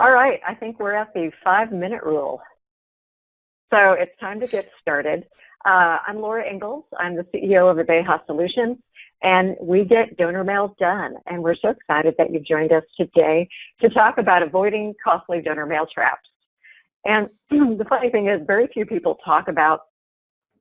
All right, I think we're at the 5-minute rule. So it's time to get started. I'm Laura Ingalls. I'm the CEO of Abeja Solutions, and we get donor mail done. And we're so excited that you've joined us today to talk about avoiding costly donor mail traps. And the funny thing is, very few people talk about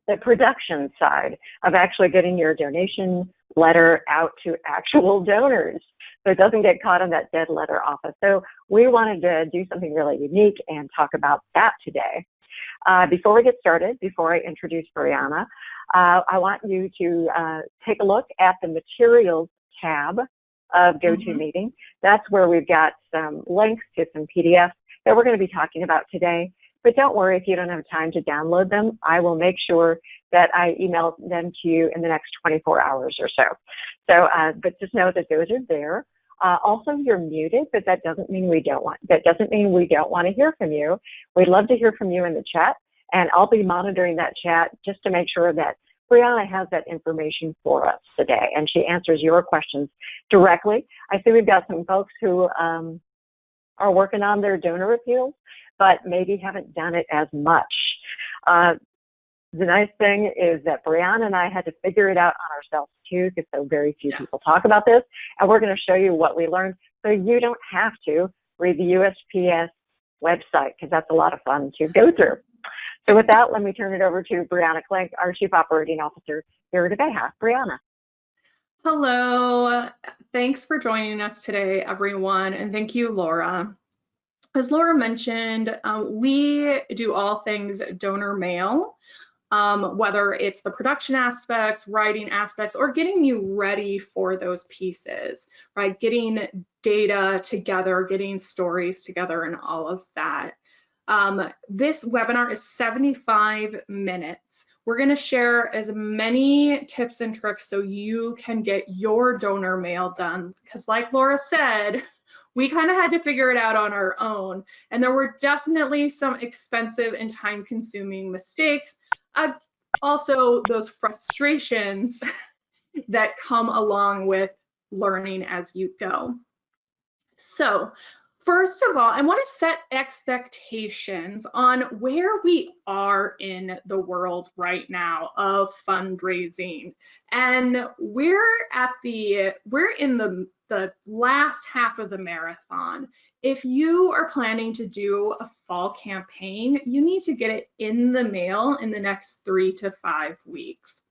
the production side of actually getting your donation letter out to actual donors, so it doesn't get caught in that dead letter office. So we wanted to do something really unique and talk about that today. Before we get started, before I introduce Brianna, I want you to take a look at the materials tab of GoToMeeting. That's where we've got some links to some PDFs that we're going to be talking about today. But don't worry if you don't have time to download them. I will make sure that I email them to you in the next 24 hours or so. But just know that those are there. Also, you're muted, but that doesn't mean we don't want to hear from you. We'd love to hear from you in the chat, and I'll be monitoring that chat just to make sure that Brianna has that information for us today, and she answers your questions directly. I see we've got some folks who are working on their donor appeals, but maybe haven't done it as much. The nice thing is that Brianna and I had to figure it out on ourselves too, because so very few people talk about this, and we're going to show you what we learned so you don't have to read the USPS website, because that's a lot of fun to go through. So with that, let me turn it over to Brianna Klink, our Chief Operating Officer here at Abeja. Brianna. Hello, thanks for joining us today, everyone, and thank you, Laura. As Laura mentioned, we do all things donor mail, whether it's the production aspects, writing aspects, or getting you ready for those pieces, right? Getting data together, getting stories together, and all of that. This webinar is 75 minutes. We're going to share as many tips and tricks so you can get your donor mail done, because like Laura said, we kind of had to figure it out on our own, and there were definitely some expensive and time-consuming mistakes. Also, those frustrations that come along with learning as you go. So, first of all, I want to set expectations on where we are in the world right now of fundraising, and we're in the last half of the marathon. If you are planning to do a fall campaign, you need to get it in the mail in the next 3 to 5 weeks.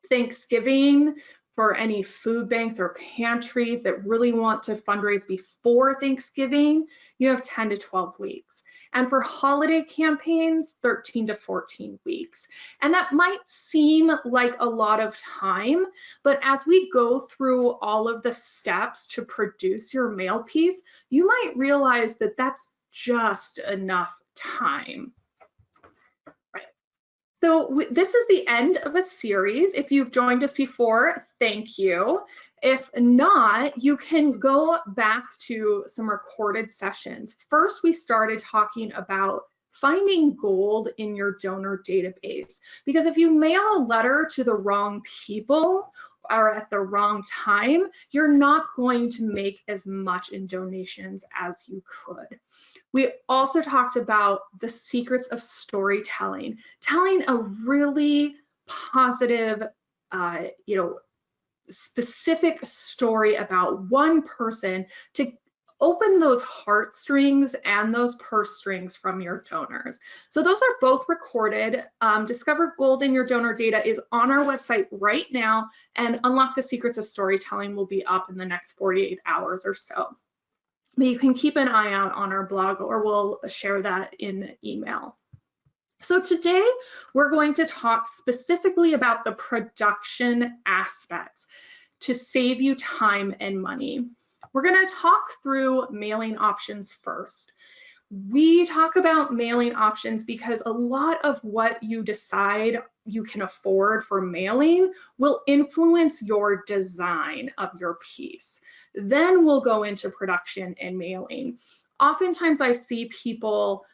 Thanksgiving, for any food banks or pantries that really want to fundraise before Thanksgiving, you have 10 to 12 weeks. And for holiday campaigns, 13 to 14 weeks. And that might seem like a lot of time, but as we go through all of the steps to produce your mail piece, you might realize that that's just enough time. So this is the end of a series. If you've joined us before, thank you. If not, you can go back to some recorded sessions. First, we started talking about finding gold in your donor database, because if you mail a letter to the wrong people or at the wrong time, you're not going to make as much in donations as you could. We also talked about the secrets of storytelling, telling a really positive, specific story about one person to open those heartstrings and those purse strings from your donors. So those are both recorded. Discover Gold in Your Donor Data is on our website right now, and Unlock the Secrets of Storytelling will be up in the next 48 hours or so. But you can keep an eye out on our blog, or we'll share that in email. So today we're going to talk specifically about the production aspects to save you time and money. We're going to talk through mailing options first. We talk about mailing options because a lot of what you decide you can afford for mailing will influence your design of your piece. Then we'll go into production and mailing. Oftentimes I see people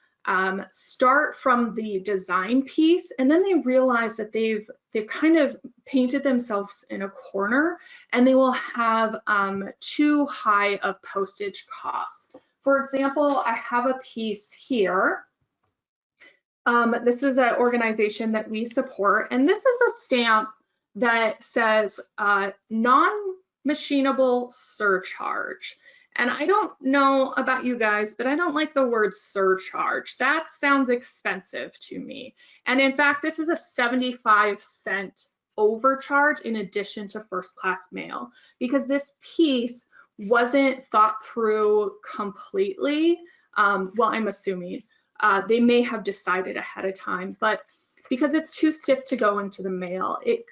start from the design piece, and then they realize that they've kind of painted themselves in a corner, and they will have too high of postage costs. For example, I have a piece here. This is an organization that we support, and this is a stamp that says non-machinable surcharge. And I don't know about you guys, but I don't like the word surcharge. That sounds expensive to me. And in fact, this is a 75-cent overcharge in addition to first class mail, because this piece wasn't thought through completely. Well, I'm assuming they may have decided ahead of time, but because it's too stiff to go into the mail, it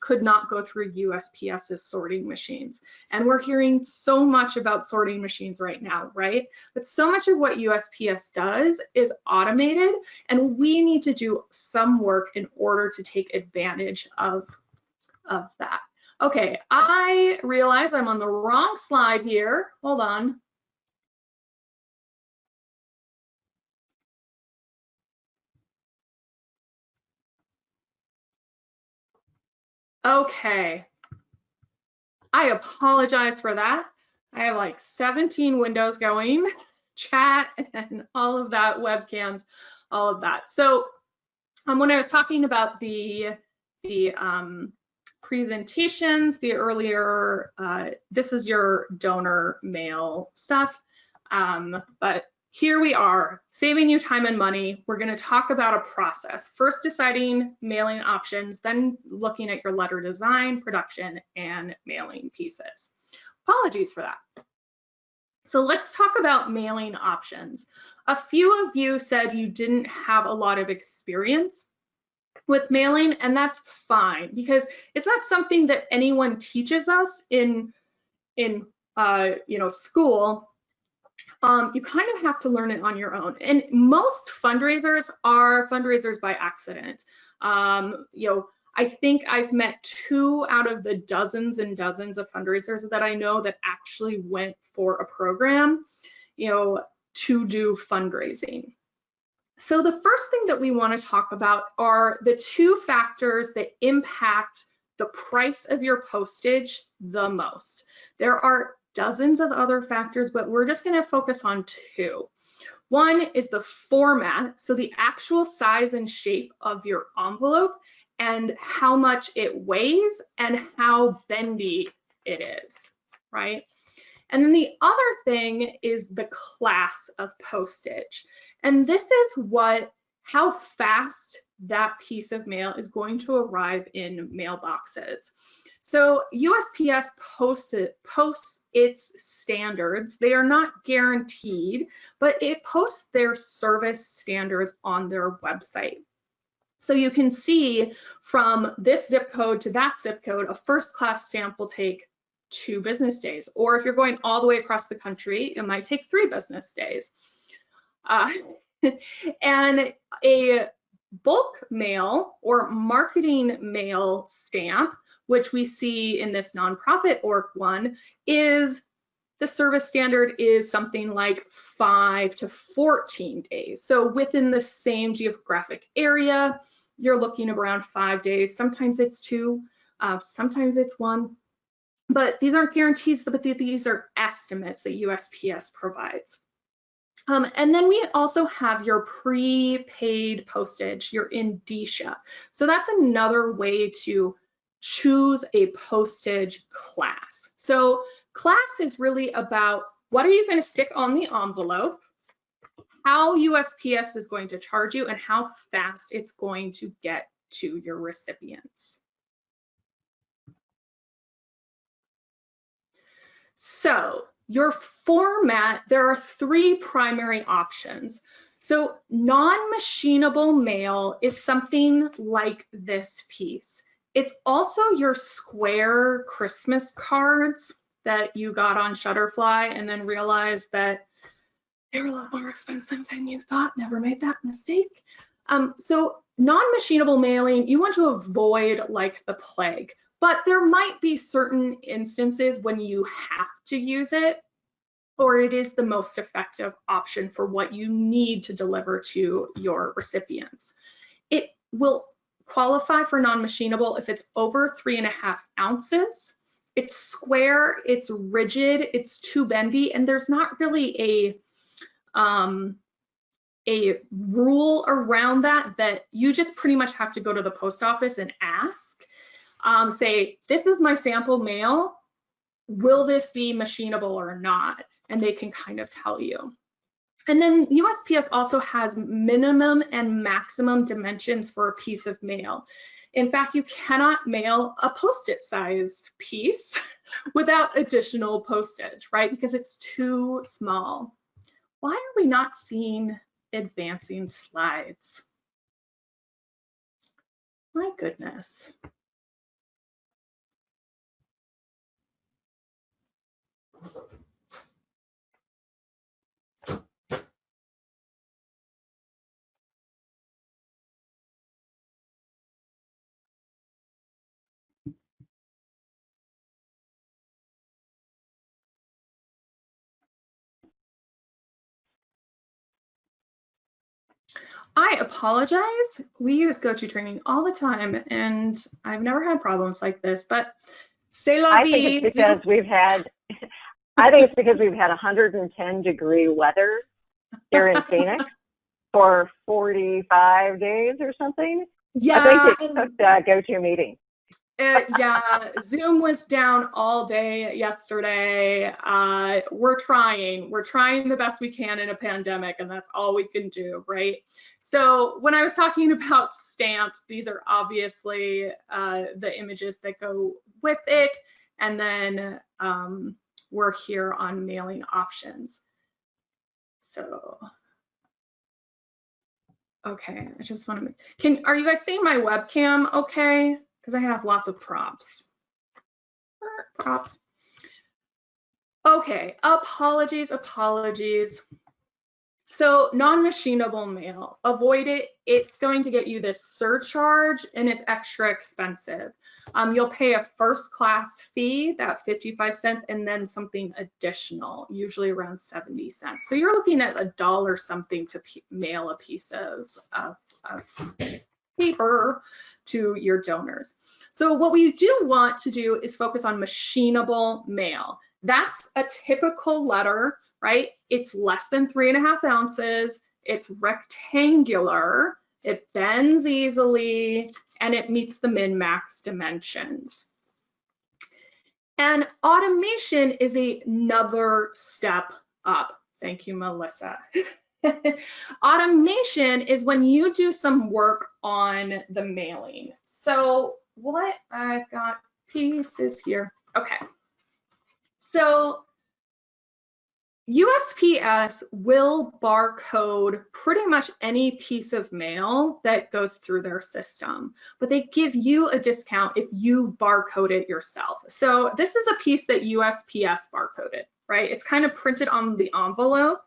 could not go through USPS's sorting machines. And we're hearing so much about sorting machines right now, right? But so much of what USPS does is automated, and we need to do some work in order to take advantage of that. Okay, I realize I'm on the wrong slide here. Hold on. Okay, I apologize for that. I have like 17 windows going, chat and all of that, webcams, all of that. So when I was talking about the presentations, the earlier, this is your donor mail stuff, but here we are, saving you time and money. We're going to talk about a process. First deciding mailing options, then looking at your letter design, production, and mailing pieces. Apologies for that. So let's talk about mailing options. A few of you said you didn't have a lot of experience with mailing, and that's fine, because it's not something that anyone teaches us in school. You kind of have to learn it on your own. And most fundraisers are fundraisers by accident. I think I've met 2 out of the dozens and dozens of fundraisers that I know that actually went for a program, to do fundraising. So the first thing that we want to talk about are the 2 factors that impact the price of your postage the most. There are dozens of other factors, but we're just going to focus on 2. One is the format, so the actual size and shape of your envelope and how much it weighs and how bendy it is, right? And then the other thing is the class of postage. And this is how fast that piece of mail is going to arrive in mailboxes. So USPS posts its standards. They are not guaranteed, but it posts their service standards on their website. So you can see from this zip code to that zip code, a first class stamp will take 2 business days. Or if you're going all the way across the country, it might take 3 business days. And a bulk mail or marketing mail stamp, which we see in this nonprofit org one, is the service standard is something like 5 to 14 days. So within the same geographic area, you're looking around 5 days. Sometimes it's 2, sometimes it's 1. But these aren't guarantees, but these are estimates that USPS provides. And then we also have your prepaid postage, your indicia. So that's another way to choose a postage class. So class is really about what are you going to stick on the envelope, how USPS is going to charge you, and how fast it's going to get to your recipients. So your format, there are 3 primary options. So non-machinable mail is something like this piece. It's also your square Christmas cards that you got on Shutterfly and then realized that they were a lot more expensive than you thought. Never made that mistake. So non-machinable mailing, you want to avoid like the plague. But there might be certain instances when you have to use it, or it is the most effective option for what you need to deliver to your recipients. It will qualify for non-machinable if it's over 3.5 ounces it's square, it's rigid, it's too bendy, and there's not really a rule around that you just pretty much have to go to the post office and ask, say, this is my sample mail, will this be machinable or not? And they can kind of tell you. And then USPS also has minimum and maximum dimensions for a piece of mail. In fact, you cannot mail a Post-it sized piece without additional postage, right? Because it's too small. Why are we not seeing advancing slides? My goodness. I apologize. We use GoToTraining all the time, and I've never had problems like this, but c'est la vie. I think it's because we've had, I think it's because we've had 110-degree weather here in Phoenix for 45 days or something. Yeah. I think it took GoToMeeting. Yeah, Zoom was down all day yesterday. We're trying the best we can in a pandemic, and that's all we can do, right? So when I was talking about stamps, these are obviously the images that go with it, and then we're here on mailing options. So, okay, I just want to are you guys seeing my webcam okay? Because I have lots of props. Okay, apologies. So non-machinable mail, avoid it. It's going to get you this surcharge and it's extra expensive. You'll pay a first class fee, that 55 cents, and then something additional, usually around 70 cents. So you're looking at $1 something to mail a piece of paper to your donors. So what we do want to do is focus on machinable mail. That's a typical letter, right? It's less than 3.5 ounces. It's rectangular. It bends easily, and it meets the min-max dimensions. And automation is another step up. Thank you, Melissa. Automation is when you do some work on the mailing. So what I've got pieces here. Okay. So USPS will barcode pretty much any piece of mail that goes through their system, but they give you a discount if you barcode it yourself. So this is a piece that USPS barcoded, right? It's kind of printed on the envelope.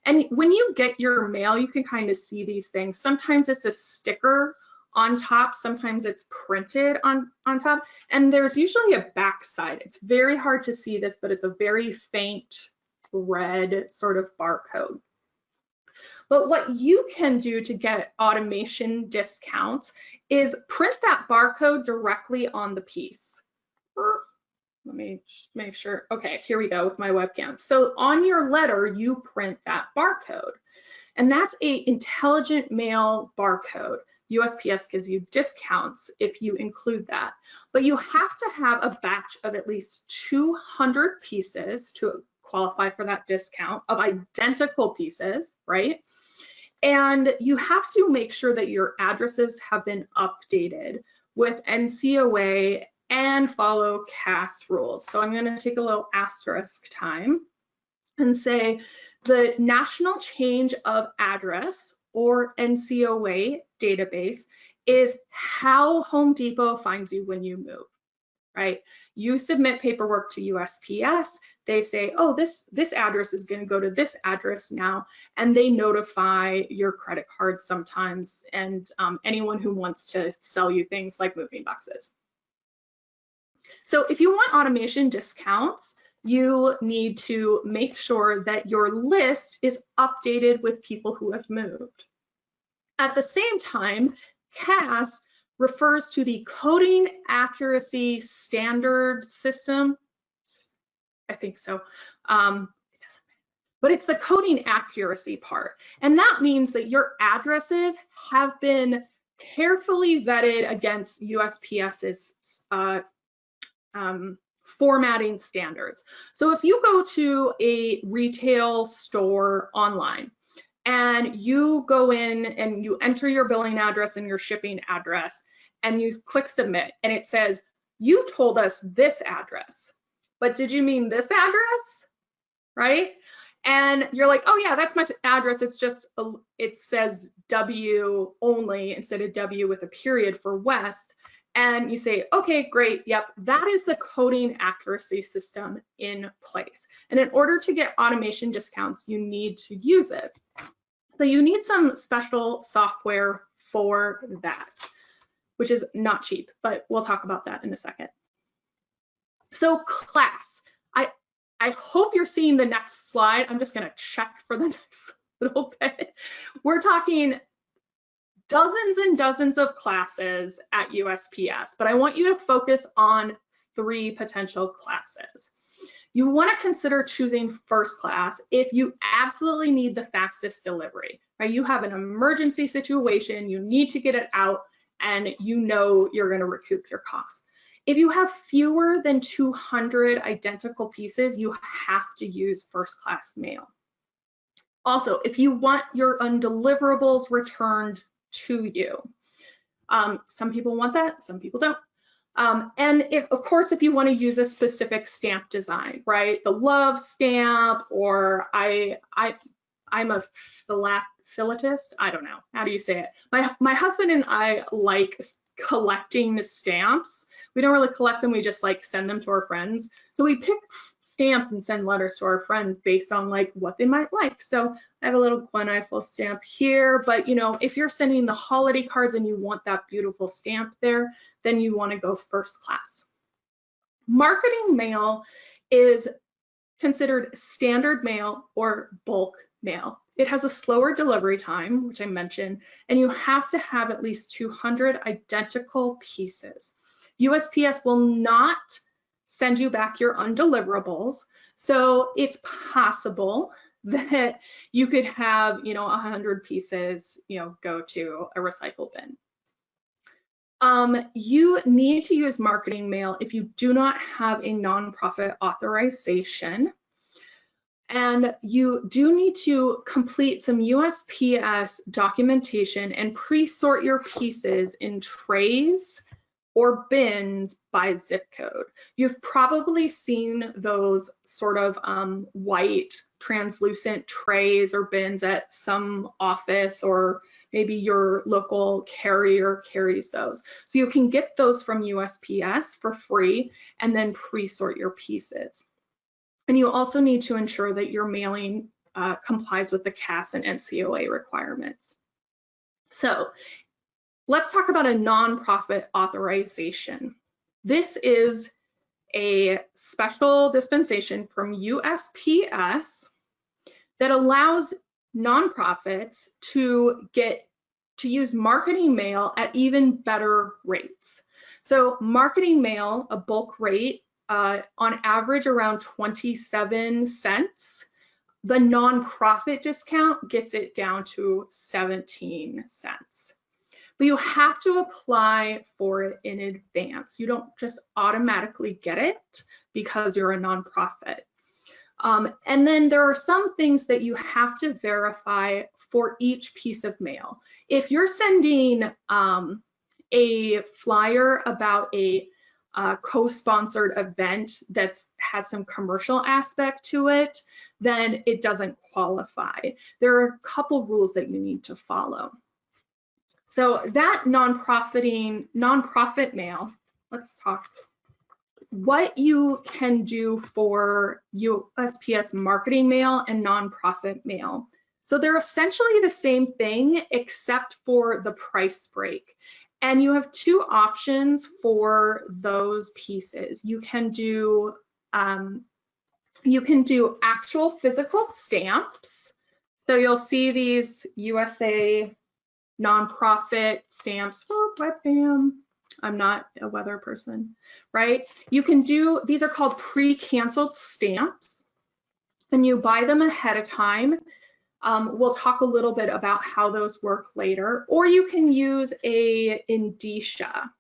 And when you get your mail, you can kind of see these things. Sometimes it's a sticker on top, sometimes it's printed on top, and there's usually a back side. It's very hard to see this, but it's a very faint red sort of barcode. But what you can do to get automation discounts is print that barcode directly on the piece. Let me make sure. Okay, here we go with my webcam. So on your letter, you print that barcode, and that's an intelligent mail barcode. USPS gives you discounts if you include that, but you have to have a batch of at least 200 pieces to qualify for that discount of identical pieces, right? And you have to make sure that your addresses have been updated with NCOA and follow CAS rules. So I'm going to take a little asterisk time and say the National Change of Address, or NCOA database, is how Home Depot finds you when you move, right? You submit paperwork to USPS, they say, oh, this address is going to go to this address now, and they notify your credit cards sometimes, and anyone who wants to sell you things like moving boxes. So if you want automation discounts, you need to make sure that your list is updated with people who have moved. At the same time, CAS refers to the coding accuracy standard system. I think so. It doesn't matter. But it's the coding accuracy part. And that means that your addresses have been carefully vetted against USPS's formatting standards. So if you go to a retail store online and you go in and you enter your billing address and your shipping address and you click submit and it says, you told us this address, but did you mean this address, right? And you're like, oh yeah, that's my address. It's just, it says W only instead of W with a period for West. And you say, okay, great, yep, that is the coding accuracy system in place. And in order to get automation discounts, you need to use it. So you need some special software for that, which is not cheap, but we'll talk about that in a second. So class, I hope you're seeing the next slide. I'm just gonna check for the next little bit. We're talking dozens and dozens of classes at USPS, but I want you to focus on 3 potential classes. You want to consider choosing first class if you absolutely need the fastest delivery, right? You have an emergency situation, you need to get it out, and you know you're going to recoup your costs. If you have fewer than 200 identical pieces, you have to use first class mail. Also, if you want your undeliverables returned to you. Some people want that, some people don't. And of course, if you want to use a specific stamp design, right? The love stamp, or I'm a philatelist. I don't know, how do you say it? My husband and I like collecting the stamps. We don't really collect them, we just like send them to our friends. So we pick stamps and send letters to our friends based on like what they might like. So I have a little Gwen Eiffel stamp here, but you know, if you're sending the holiday cards and you want that beautiful stamp there, then you want to go first class. Marketing mail is considered standard mail or bulk mail. It has a slower delivery time, which I mentioned, and you have to have at least 200 identical pieces. USPS will not send you back your undeliverables, so it's possible that you could have, you know, 100 pieces, you know, go to a recycle bin. You need to use marketing mail if you do not have a nonprofit authorization. And you do need to complete some USPS documentation and pre-sort your pieces in trays or bins by zip code. You've probably seen those sort of white translucent trays or bins at some office, or maybe your local carrier carries those. So you can get those from USPS for free and then pre-sort your pieces. And you also need to ensure that your mailing complies with the CAS and NCOA requirements. So let's talk about a nonprofit authorization. This is a special dispensation from USPS that allows nonprofits to use marketing mail at even better rates. So marketing mail, a bulk rate, on average around 27 cents. The nonprofit discount gets it down to 17 cents. But you have to apply for it in advance. You don't just automatically get it because you're a nonprofit. And then there are some things that you have to verify for each piece of mail. If you're sending a flyer about a co-sponsored event that has some commercial aspect to it, then it doesn't qualify. There are a couple rules that you need to follow. So that nonprofit mail, let's talk what you can do for USPS marketing mail and nonprofit mail. So they're essentially the same thing except for the price break. And you have 2 options for those pieces. You can do actual physical stamps. So you'll see these USA nonprofit stamps, webcam. I'm not a weather person, right? You can do, these are called pre-canceled stamps, and you buy them ahead of time. We'll talk a little bit about how those work later, or you can use a indicia,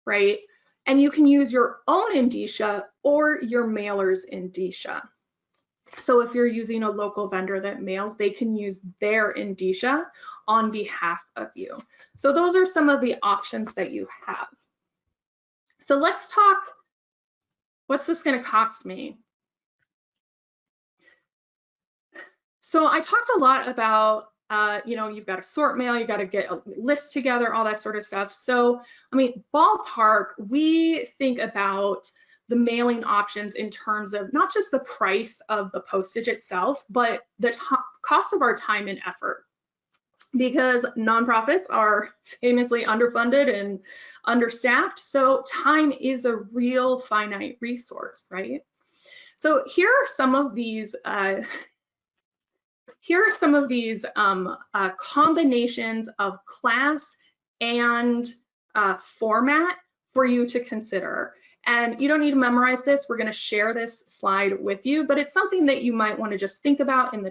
right? And you can use your own indicia or your mailer's indicia. So if you're using a local vendor that mails, they can use their indicia on behalf of you. So those are some of the options that you have. So let's talk, what's this going to cost me? So I talked a lot about, you know, you've got to sort mail, you got to get a list together, all that sort of stuff. So, I mean, ballpark, we think about the mailing options in terms of not just the price of the postage itself, but the cost of our time and effort. Because nonprofits are famously underfunded and understaffed, so time is a real finite resource, right? So here are some of these combinations of class and format for you to consider. And you don't need to memorize this. We're going to share this slide with you, but it's something that you might want to just think about in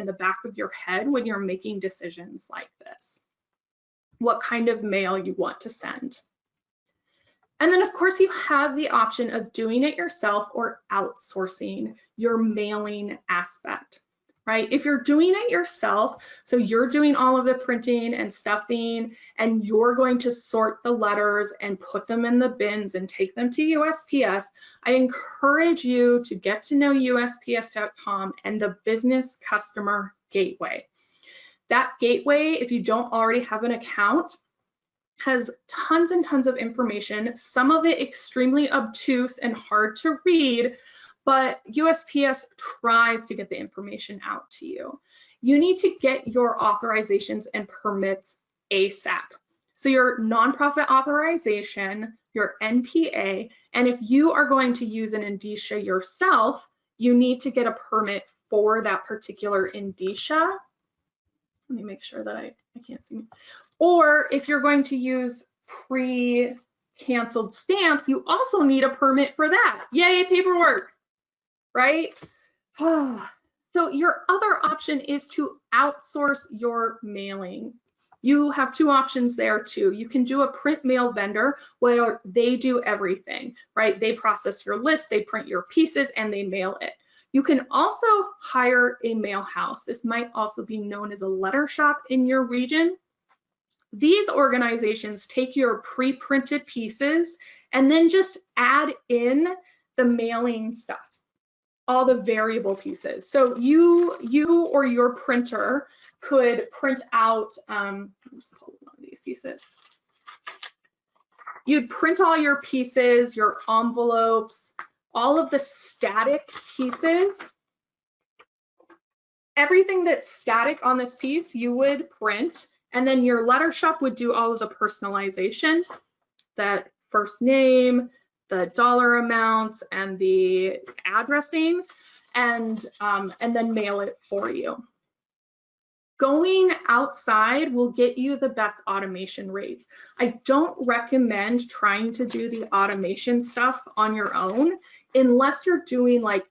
the back of your head when you're making decisions like this. What kind of mail you want to send. And then of course you have the option of doing it yourself or outsourcing your mailing aspect, right? If you're doing it yourself, so you're doing all of the printing and stuffing, and you're going to sort the letters and put them in the bins and take them to USPS, I encourage you to get to know USPS.com and the Business Customer Gateway. That gateway, if you don't already have an account, has tons and tons of information, some of it extremely obtuse and hard to read, but USPS tries to get the information out to you. You need to get your authorizations and permits ASAP. So your nonprofit authorization, your NPA, and if you are going to use an indicia yourself, you need to get a permit for that particular indicia. Let me make sure that I can't see. Or if you're going to use pre-canceled stamps, you also need a permit for that. Yay, paperwork, right? So your other option is to outsource your mailing. You have two options there too. You can do a print mail vendor where they do everything, right? They process your list, they print your pieces, and they mail it. You can also hire a mail house. This might also be known as a letter shop in your region. These organizations take your pre-printed pieces and then just add in the mailing stuff, all the variable pieces. So you or your printer could print out, let's pull one of these pieces. You'd print all your pieces, your envelopes, all of the static pieces. Everything that's static on this piece, you would print, and then your letter shop would do all of the personalization, that first name, the dollar amounts, and the addressing, and then mail it for you. Going outside will get you the best automation rates. I don't recommend trying to do the automation stuff on your own unless you're doing like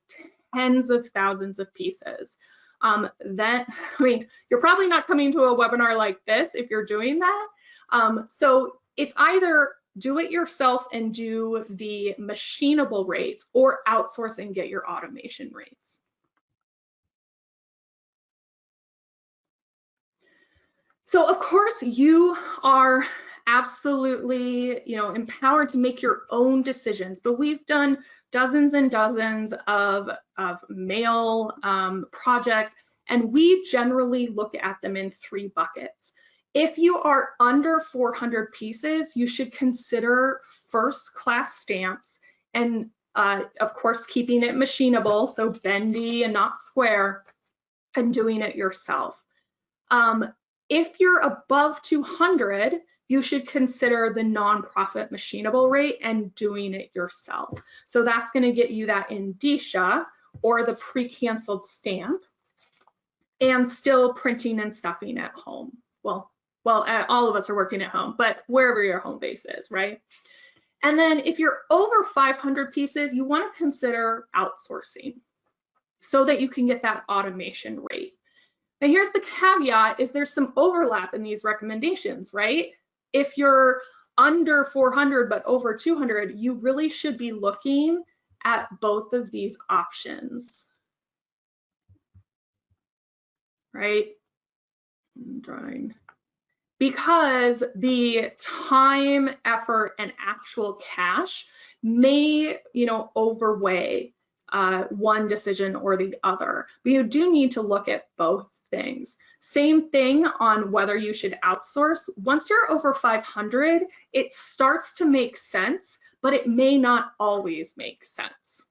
tens of thousands of pieces. Then, I mean, you're probably not coming to a webinar like this if you're doing that. So it's either do it yourself and do the machinable rates, or outsource and get your automation rates. So of course you are absolutely, empowered to make your own decisions, but we've done dozens and dozens of mail projects, and we generally look at them in 3 buckets. If you are under 400 pieces, you should consider first class stamps, and of course keeping it machinable, so bendy and not square, and doing it yourself. If you're above 200, you should consider the nonprofit machinable rate and doing it yourself. So that's going to get you that indicia or the pre-canceled stamp, and still printing and stuffing at home. Well, well, all of us are working at home, but wherever your home base is, right? And then if you're over 500 pieces, you want to consider outsourcing so that you can get that automation rate. And here's the caveat, is there's some overlap in these recommendations, right? If you're under 400 but over 200, you really should be looking at both of these options, right? Drawing. Because the time, effort, and actual cash may, overweigh one decision or the other. But you do need to look at both things. Same thing on whether you should outsource. Once you're over 500, it starts to make sense, but it may not always make sense.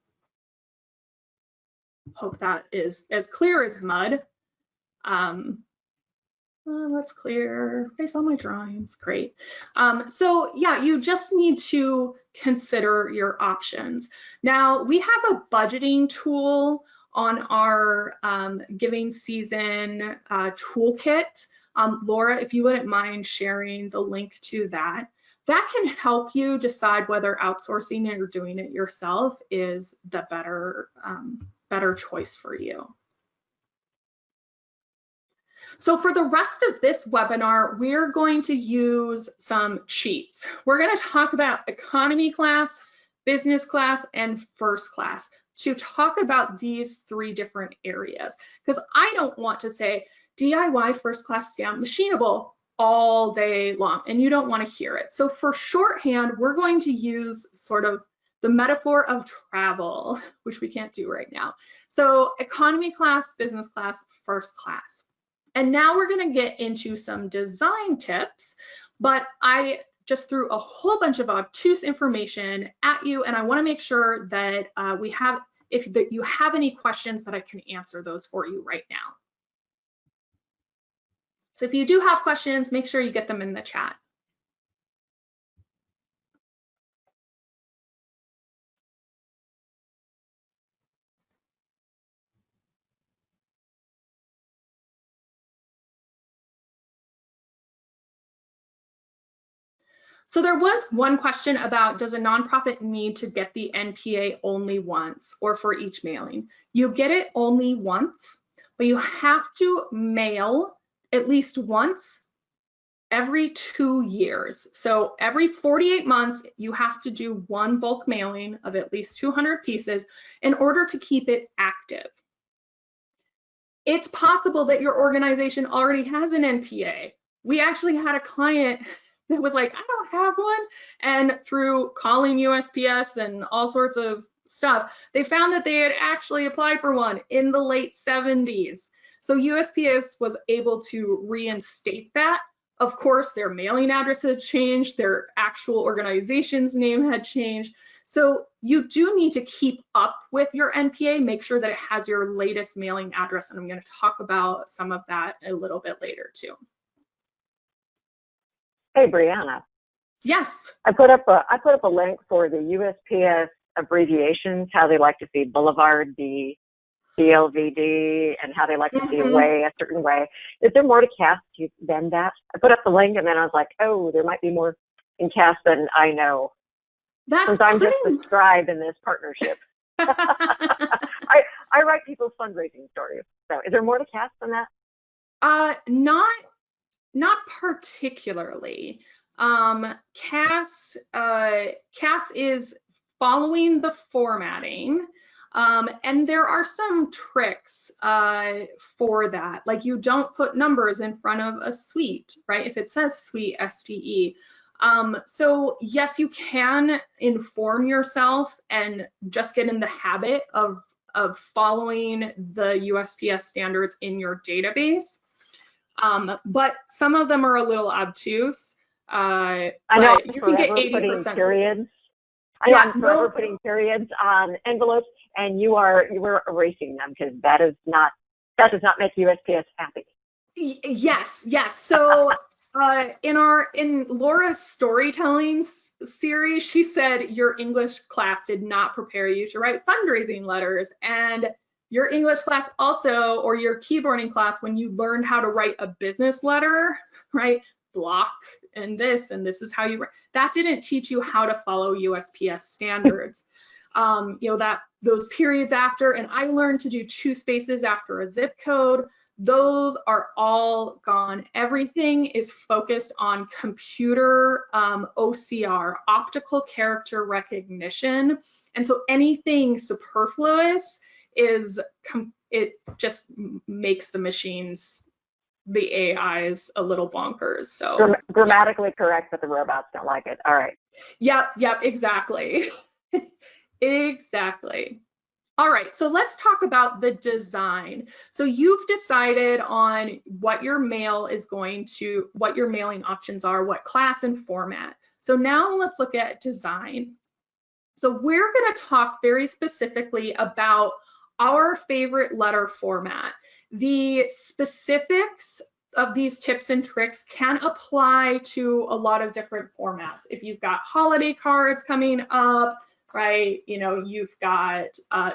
Hope that is as clear as mud. Let's clear, face all my drawings, great. So yeah, you just need to consider your options. Now, we have a budgeting tool on our giving season toolkit. Laura, if you wouldn't mind sharing the link to that, that can help you decide whether outsourcing it or doing it yourself is the better choice for you. So for the rest of this webinar, we're going to use some sheets. We're going to talk about economy class, business class, and first class to talk about these three different areas, because I don't want to say DIY first class stamp machinable all day long, and you don't want to hear it. So for shorthand, we're going to use sort of the metaphor of travel, which we can't do right now. So economy class, business class, first class. And now we're going to get into some design tips, but I just threw a whole bunch of obtuse information at you, and I want to make sure that if you have any questions, that I can answer those for you right now. So if you do have questions, make sure you get them in the chat. So there was one question about, does a nonprofit need to get the NPA only once or for each mailing? You get it only once, but you have to mail at least once every 2 years. So every 48 months, you have to do one bulk mailing of at least 200 pieces in order to keep it active. It's possible that your organization already has an NPA. We actually had a client that was like, I don't have one. And through calling USPS and all sorts of stuff, they found that they had actually applied for one in the late 70s. So USPS was able to reinstate that. Of course, their mailing address had changed, their actual organization's name had changed. So you do need to keep up with your NPA, make sure that it has your latest mailing address. And I'm going to talk about some of that a little bit later too. Hey, Brianna. Yes. I put up a link for the USPS abbreviations, how they like to see Boulevard D, BLVD, and how they like to see way a certain way. Is there more to CAS than that? I put up the link and then I was like, oh, there might be more in CAS than I know. Since I'm just a scribe in this partnership. I write people's fundraising stories. So is there more to CAS than that? Not particularly. CAS is following the formatting, and there are some tricks for that. Like, you don't put numbers in front of a suite, right? If it says suite, STE. So yes, you can inform yourself and just get in the habit of following the USPS standards in your database. But some of them are a little obtuse. I know you can get 80%. Periods. I know I'm forever putting periods on envelopes, and you were erasing them because that does not make USPS happy. Yes. So in Laura's storytelling series, she said your English class did not prepare you to write fundraising letters, and your English class also, or your keyboarding class, when you learned how to write a business letter, right? block and this is how you, that didn't teach you how to follow USPS standards. You know, that those periods after, and I learned to do 2 spaces after a zip code. Those are all gone. Everything is focused on computer OCR, optical character recognition. And so anything superfluous is, it just makes the machines, the AIs, a little bonkers. So grammatically correct, but the robots don't like it. All right. Yep, exactly. Exactly. All right, so let's talk about the design. So you've decided on what your mail is going to, what your mailing options are, what class and format. So now let's look at design. So we're going to talk very specifically about our favorite letter format. The specifics of these tips and tricks can apply to a lot of different formats. If you've got holiday cards coming up, right? You know, you've got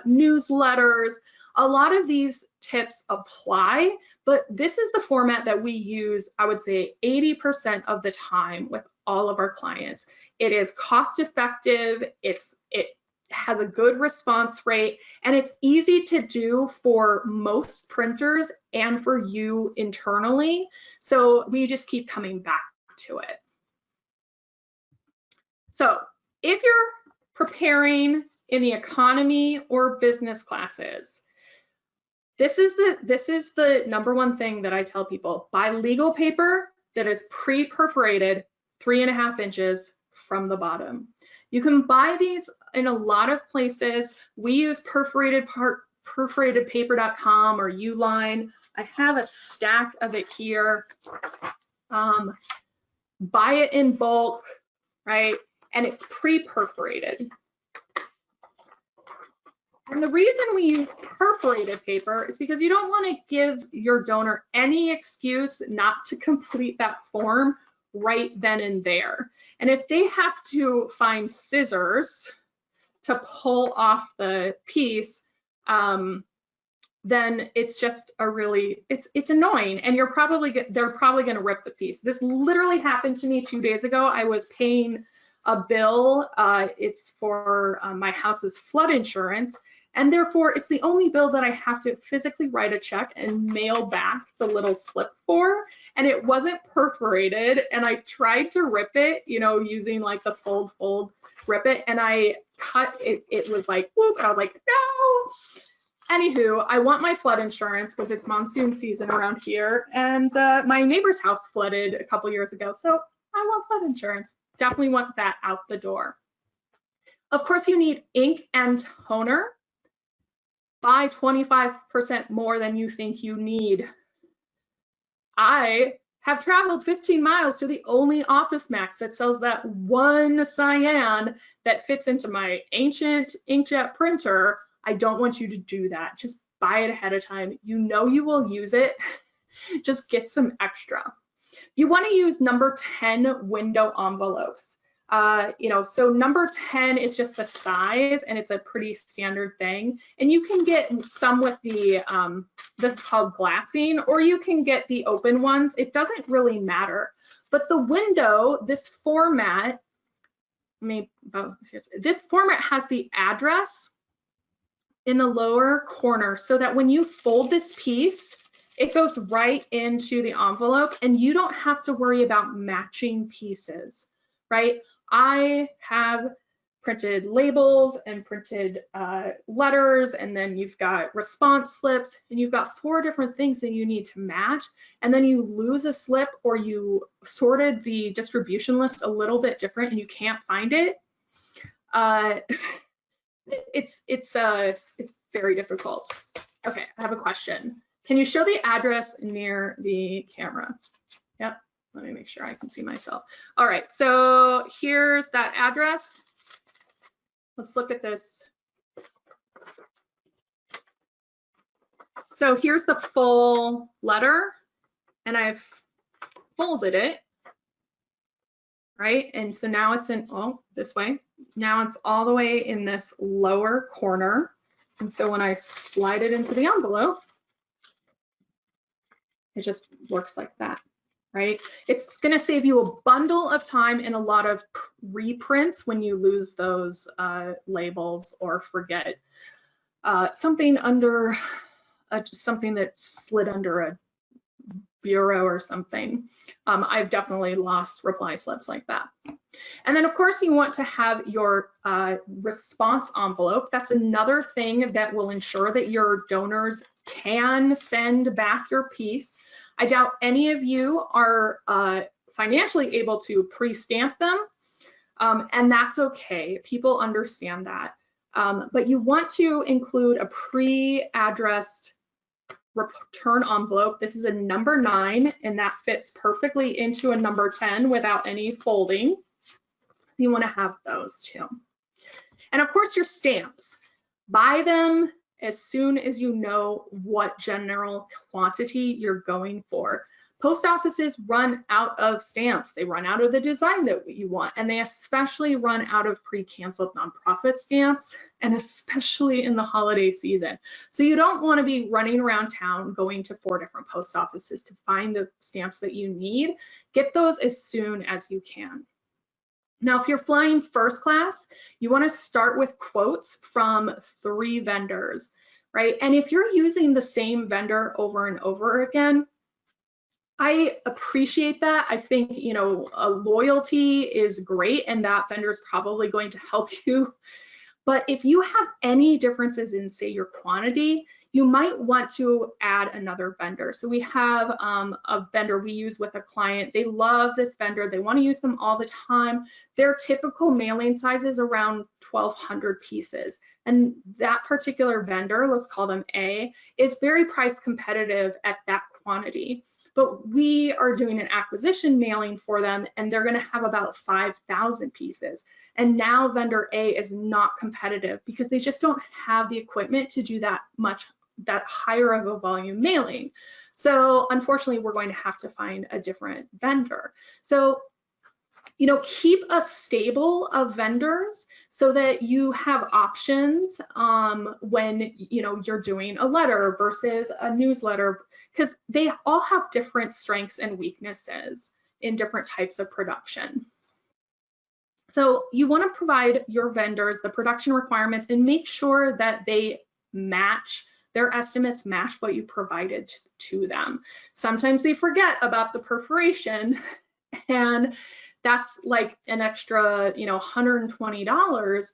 newsletters. A lot of these tips apply, but this is the format that we use, I would say 80% of the time with all of our clients. It is cost effective, it has a good response rate, and it's easy to do for most printers and for you internally. So we just keep coming back to it. So if you're preparing in the economy or business classes, this is the number one thing that I tell people: buy legal paper that is pre-perforated 3.5 inches from the bottom. You can buy these in a lot of places. We use perforatedpaper.com or Uline. I have a stack of it here. Buy it in bulk, right? And it's pre-perforated. And the reason we use perforated paper is because you don't want to give your donor any excuse not to complete that form right then and there. And if they have to find scissors to pull off the piece, then it's just a really, it's annoying, and they're probably going to rip the piece. This literally happened to me 2 days ago. I was paying a bill. It's for my house's flood insurance, and therefore it's the only bill that I have to physically write a check and mail back the little slip for, and it wasn't perforated, and I tried to rip it, you know, using like the fold, rip it, and I cut it. It was like, whoop, and I was like, no. Anywho, I want my flood insurance because it's monsoon season around here, and my neighbor's house flooded a couple years ago, so I want flood insurance. Definitely want that out the door. Of course, you need ink and toner. Buy 25% more than you think you need. I have traveled 15 miles to the only Office Max that sells that one cyan that fits into my ancient inkjet printer. I don't want you to do that. Just buy it ahead of time. You know you will use it. Just get some extra. You want to use number 10 window envelopes. You know, so number 10 is just the size, and it's a pretty standard thing. And you can get some with the, this is called glassing, or you can get the open ones. It doesn't really matter. But the window, this format, this format has the address in the lower corner, so that when you fold this piece, it goes right into the envelope, and you don't have to worry about matching pieces, right? I have printed labels and printed letters, and then you've got response slips, and you've got 4 different things that you need to match, and then you lose a slip, or you sorted the distribution list a little bit different and you can't find it. It's very difficult. Okay, I have a question. Can you show the address near the camera? Yep, let me make sure I can see myself. All right, so here's that address. Let's look at this. So here's the full letter, and I've folded it, right? And so now it's in, oh, this way. Now it's all the way in this lower corner. And so when I slide it into the envelope, it just works like that. right? It's going to save you a bundle of time and a lot of reprints when you lose those labels or forget something under something that slid under a bureau or something. I've definitely lost reply slips like that. And then of course you want to have your response envelope. That's another thing that will ensure that your donors can send back your piece. I doubt any of you are financially able to pre-stamp them, and that's okay. People understand that. But you want to include a pre-addressed return envelope. This is a number 9, and that fits perfectly into a number 10 without any folding. You want to have those too. And of course your stamps. Buy them as soon as you know what general quantity you're going for. Post offices run out of stamps. They run out of the design that you want, and they especially run out of pre-canceled nonprofit stamps, and especially in the holiday season. So you don't want to be running around town going to 4 different post offices to find the stamps that you need. Get those as soon as you can. Now, if you're flying first class, you want to start with quotes from 3 vendors, right? And if you're using the same vendor over and over again, I appreciate that. I think, you know, a loyalty is great, and that vendor is probably going to help you. But if you have any differences in, say, your quantity, you might want to add another vendor. So we have a vendor we use with a client. They love this vendor. They want to use them all the time. Their typical mailing size is around 1,200 pieces. And that particular vendor, let's call them A, is very price competitive at that quantity. But we are doing an acquisition mailing for them, and they're going to have about 5,000 pieces. And now vendor A is not competitive because they just don't have the equipment to do that higher of a volume mailing. So unfortunately, we're going to have to find a different vendor. So, you know, keep a stable of vendors so that you have options when, you know, you're doing a letter versus a newsletter, because they all have different strengths and weaknesses in different types of production. So you want to provide your vendors the production requirements and make sure that they match, their estimates match what you provided to them. Sometimes they forget about the perforation, and that's like an extra, you know, $120.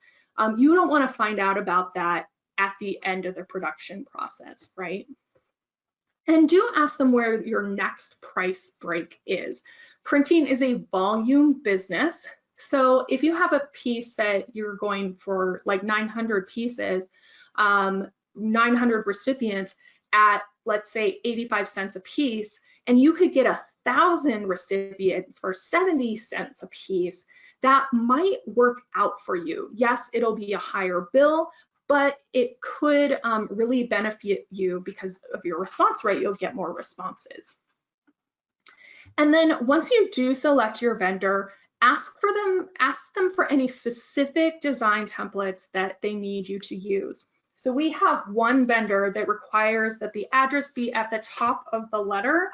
You don't want to find out about that at the end of the production process, right? And do ask them where your next price break is. Printing is a volume business. So if you have a piece that you're going for like 900 pieces, 900 recipients at, let's say, 85 cents a piece, and you could get 1,000 recipients for 70 cents a piece, that might work out for you. Yes, it'll be a higher bill, but it could really benefit you because of your response rate. You'll get more responses. And then once you do select your vendor, ask them for any specific design templates that they need you to use. So we have one vendor that requires that the address be at the top of the letter.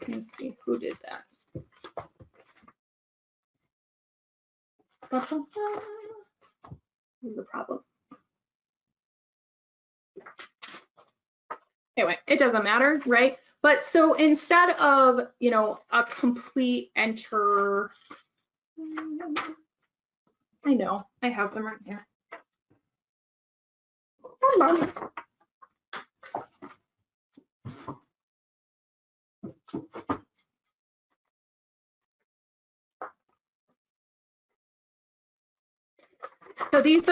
Let me see who did that. This is the problem. Anyway, it doesn't matter, right? But so instead of, you know, a complete enter, I know, I have them right here. Come on. So these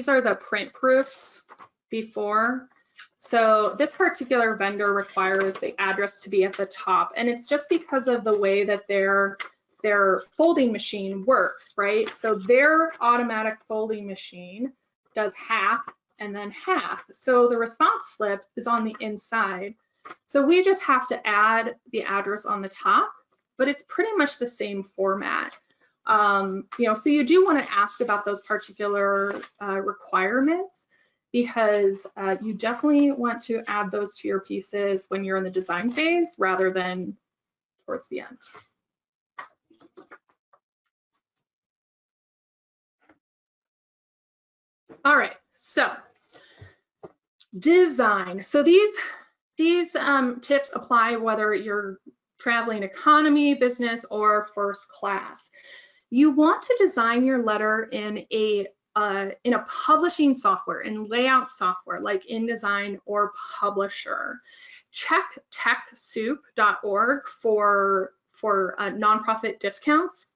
are the print proofs before. So this particular vendor requires the address to be at the top, and it's just because of the way that their folding machine works, right? So their automatic folding machine does half and then half. So the response slip is on the inside. So we just have to add the address on the top, but it's pretty much the same format. You know, so you do want to ask about those particular requirements, because you definitely want to add those to your pieces when you're in the design phase rather than towards the end. All right, so design. So these tips apply whether you're traveling economy, business, or first class. You want to design your letter in a publishing software, in layout software like InDesign or Publisher. Check TechSoup.org for nonprofit discounts.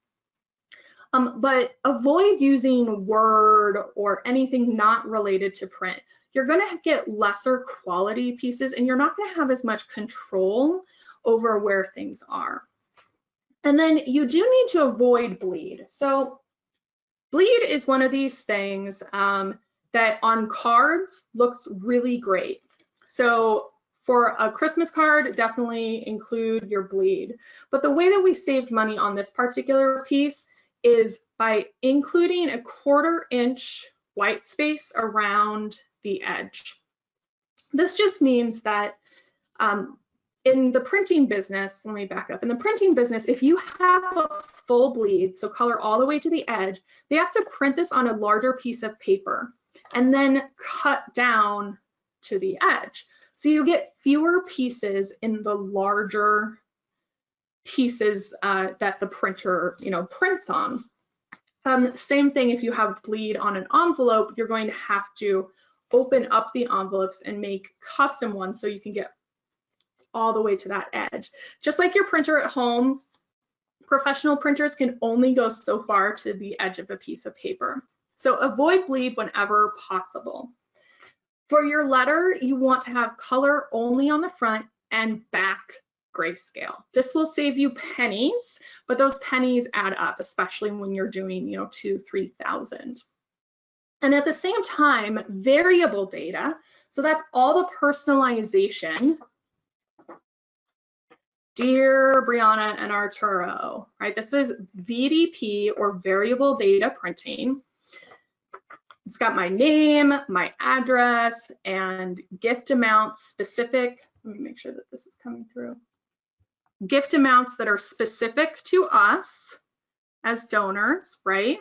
But avoid using Word or anything not related to print. You're going to get lesser quality pieces and you're not going to have as much control over where things are. And then you do need to avoid bleed. So bleed is one of these things that on cards looks really great. So for a Christmas card, definitely include your bleed. But the way that we saved money on this particular piece is by including a 1/4 inch white space around the edge. This just means that in the printing business, let me back up. In the printing business, if you have a full bleed, so color all the way to the edge, they have to print this on a larger piece of paper and then cut down to the edge. So you get fewer pieces in the larger pieces that the printer, prints on. Same thing if you have bleed on an envelope, you're going to have to open up the envelopes and make custom ones so you can get all the way to that edge. Just like your printer at home, professional printers can only go so far to the edge of a piece of paper. So avoid bleed whenever possible. For your letter, you want to have color only on the front and back grayscale. This will save you pennies, but those pennies add up, especially when you're doing, 2,000-3,000. And at the same time, variable data, so that's all the personalization. Dear Brianna and Arturo, right? This is VDP or variable data printing. It's got my name, my address, and gift amounts specific. Let me make sure that this is coming through. Gift amounts that are specific to us as donors, right?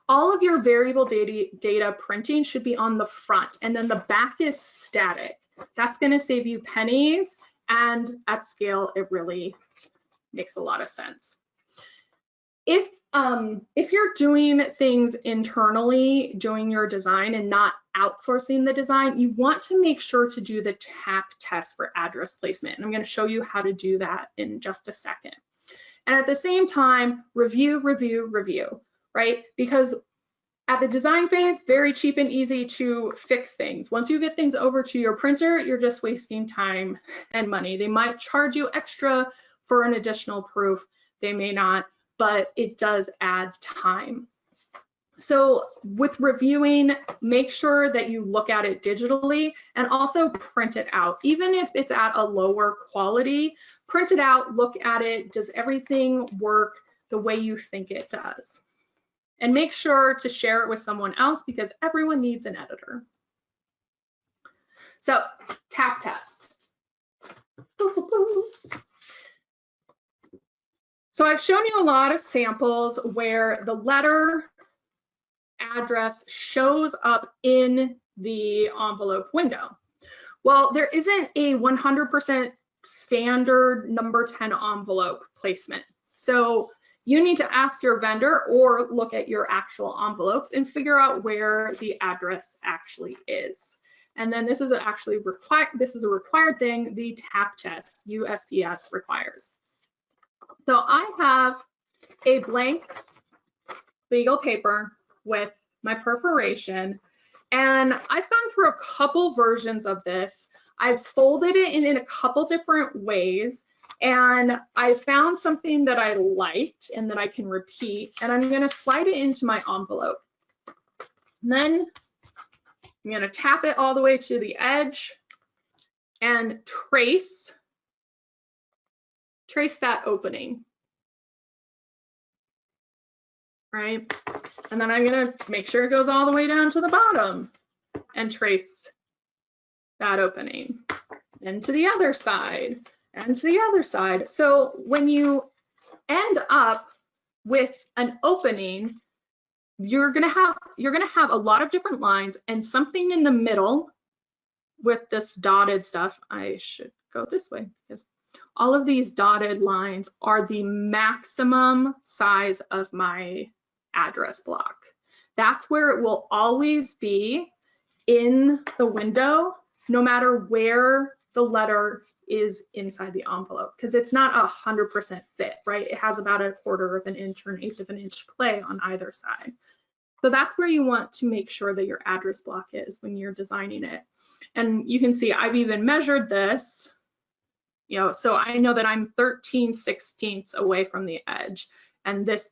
All of your variable data printing should be on the front, and then the back is static. That's going to save you pennies, and at scale, it really makes a lot of sense. If you're doing things internally, doing your design and not outsourcing the design, you want to make sure to do the TAP test for address placement. And I'm going to show you how to do that in just a second. And at the same time, review, right? Because at the design phase, very cheap and easy to fix things. Once you get things over to your printer, you're just wasting time and money. They might charge you extra for an additional proof. They may not, but it does add time. So with reviewing, make sure that you look at it digitally and also print it out. Even if it's at a lower quality, print it out, look at it. Does everything work the way you think it does? And make sure to share it with someone else because everyone needs an editor. So, TAP test. So I've shown you a lot of samples where the letter address shows up in the envelope window. Well, there isn't a 100% standard number 10 envelope placement. So you need to ask your vendor or look at your actual envelopes and figure out where the address actually is. And then this is actually required. This is a required thing. The TAP test, USPS requires. So I have a blank legal paper with my perforation, and I've gone through a couple versions of this. I've folded it in a couple different ways, and I found something that I liked and that I can repeat, and I'm going to slide it into my envelope. And then I'm going to tap it all the way to the edge and trace that opening, right? And then I'm going to make sure it goes all the way down to the bottom and trace that opening. And to the other side, and to the other side. So when you end up with an opening, you're gonna have a lot of different lines and something in the middle with this dotted stuff. I should go this way because all of these dotted lines are the maximum size of my address block. That's where it will always be in the window, no matter where the letter is inside the envelope, because it's not 100% fit, right? It has about 1/4 of an inch or 1/8 of an inch play on either side. So that's where you want to make sure that your address block is when you're designing it. And you can see I've even measured this, so I know that I'm 13/16 away from the edge, and this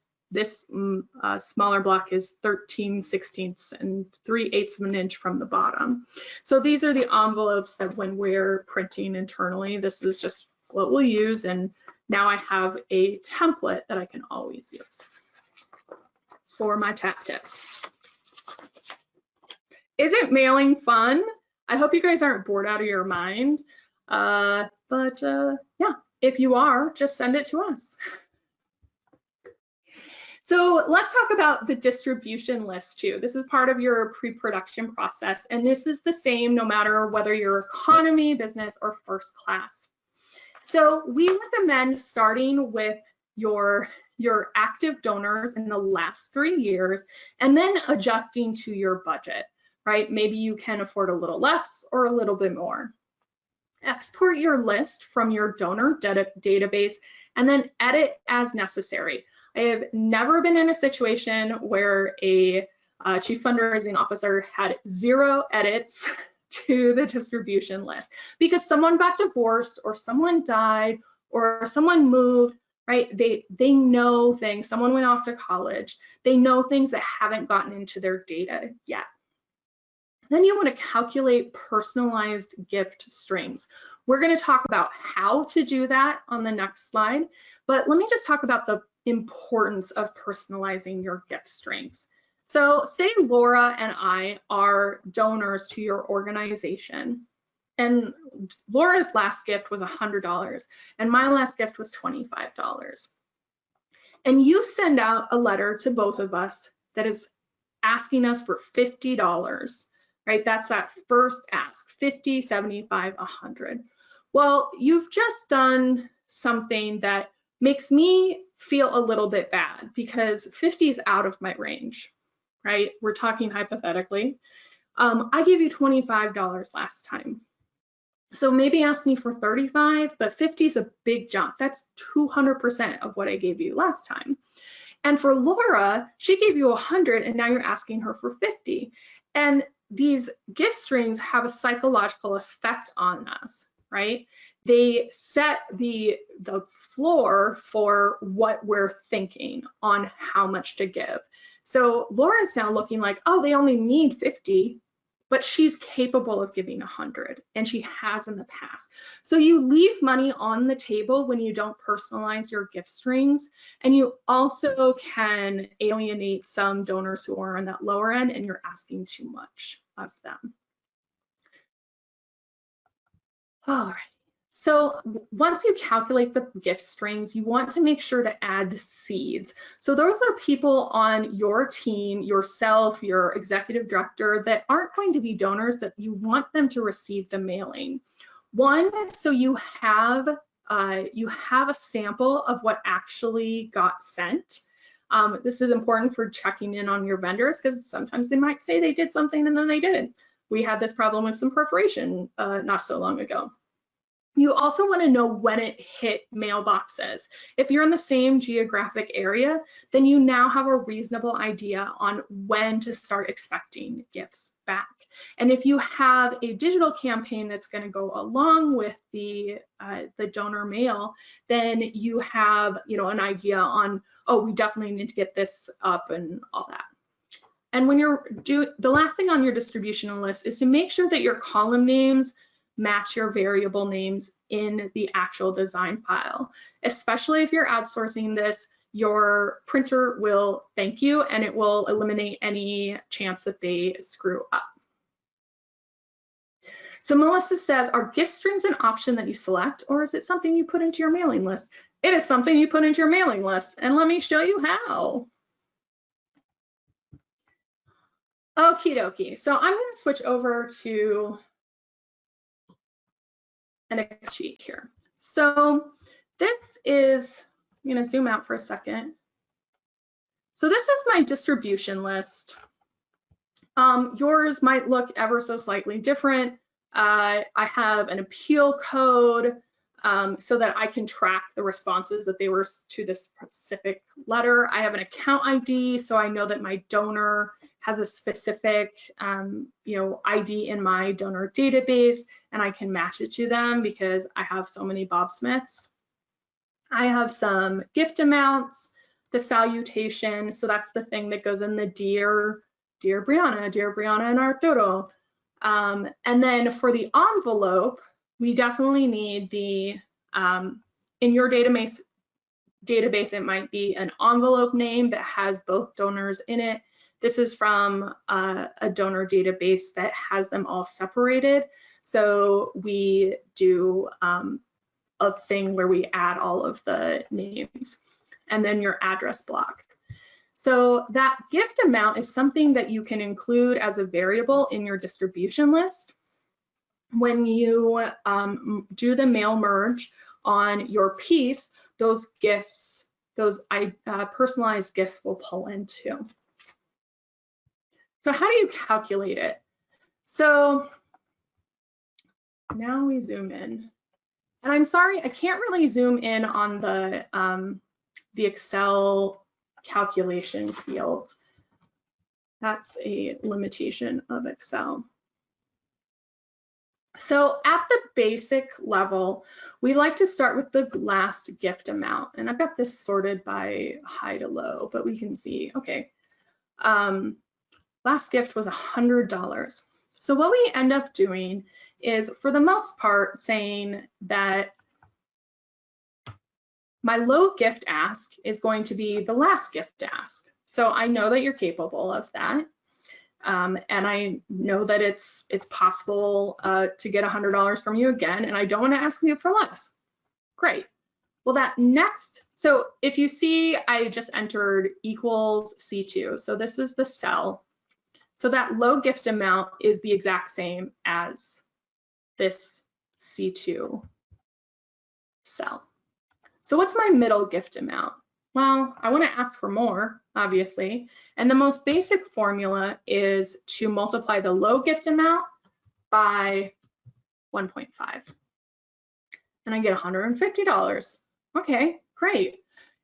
smaller block is 13/16 and 3/8 of an inch from the bottom. So these are the envelopes that when we're printing internally, this is just what we'll use. And now I have a template that I can always use for my tap test. Isn't mailing fun? I hope you guys aren't bored out of your mind. Yeah, if you are, just send it to us. So let's talk about the distribution list too. This is part of your pre-production process, and this is the same no matter whether you're economy, business, or first class. So we recommend starting with your active donors in the last 3 years and then adjusting to your budget, right? Maybe you can afford a little less or a little bit more. Export your list from your donor database and then edit as necessary. I have never been in a situation where a chief fundraising officer had 0 edits to the distribution list because someone got divorced or someone died or someone moved, right? They know things, someone went off to college, they know things that haven't gotten into their data yet. Then you want to calculate personalized gift strings. We're going to talk about how to do that on the next slide, but let me just talk about the importance of personalizing your gift strings. So say Laura and I are donors to your organization, and Laura's last gift was $100 and my last gift was $25. And you send out a letter to both of us that is asking us for $50, right? That's that first ask, 50, 75, 100. Well, you've just done something that makes me feel a little bit bad because 50 is out of my range, right? We're talking hypothetically. I gave you $25 last time. So maybe ask me for 35, but 50 is a big jump. That's 200% of what I gave you last time. And for Laura, she gave you 100 and now you're asking her for 50. And these gift strings have a psychological effect on us, right? They set the floor for what we're thinking on how much to give. So Laura's now looking like, oh, they only need 50, but she's capable of giving 100, and she has in the past. So you leave money on the table when you don't personalize your gift strings, and you also can alienate some donors who are on that lower end and you're asking too much of them. All right. So once you calculate the gift strings, you want to make sure to add seeds. So those are people on your team, yourself, your executive director that aren't going to be donors, but you want them to receive the mailing. One, so you have a sample of what actually got sent. This is important for checking in on your vendors because sometimes they might say they did something and then they didn't. We had this problem with some perforation not so long ago. You also want to know when it hit mailboxes. If you're in the same geographic area, then you now have a reasonable idea on when to start expecting gifts back. And if you have a digital campaign that's going to go along with the donor mail, then you have, an idea on, oh, we definitely need to get this up and all that. And when you're the last thing on your distribution list is to make sure that your column names match your variable names in the actual design file. Especially if you're outsourcing this, your printer will thank you and it will eliminate any chance that they screw up. So Melissa says, are gift strings an option that you select, or is it something you put into your mailing list? It is something you put into your mailing list, and let me show you how. Okie dokie. So I'm going to switch over to an Excel sheet here. So this is, I'm going to zoom out for a second. So this is my distribution list. Yours might look ever so slightly different. I have an appeal code so that I can track the responses that they were to this specific letter. I have an account ID, so I know that my donor has a specific ID in my donor database, and I can match it to them because I have so many Bob Smiths. I have some gift amounts, the salutation, so that's the thing that goes in the Dear Brianna and Arturo. And then for the envelope, we definitely need the, in your database, it might be an envelope name that has both donors in it. This is from a donor database that has them all separated. So we do a thing where we add all of the names, and then your address block. So that gift amount is something that you can include as a variable in your distribution list. When you do the mail merge on your piece, those gifts, those personalized gifts will pull in too. So how do you calculate it? So now we zoom in. And I'm sorry, I can't really zoom in on the Excel calculation field. That's a limitation of Excel. So at the basic level, we like to start with the last gift amount. And I've got this sorted by high to low, but we can see, okay, last gift was $100. So what we end up doing is, for the most part, saying that my low gift ask is going to be the last gift ask. So I know that you're capable of that. And I know that it's possible to get $100 from you again, and I don't want to ask you for less. Great. Well, that next, so if you see, I just entered equals C2. So this is the cell. So that low gift amount is the exact same as this C2 cell. So what's my middle gift amount? Well, I want to ask for more, obviously. And the most basic formula is to multiply the low gift amount by 1.5. And I get $150. Okay, great.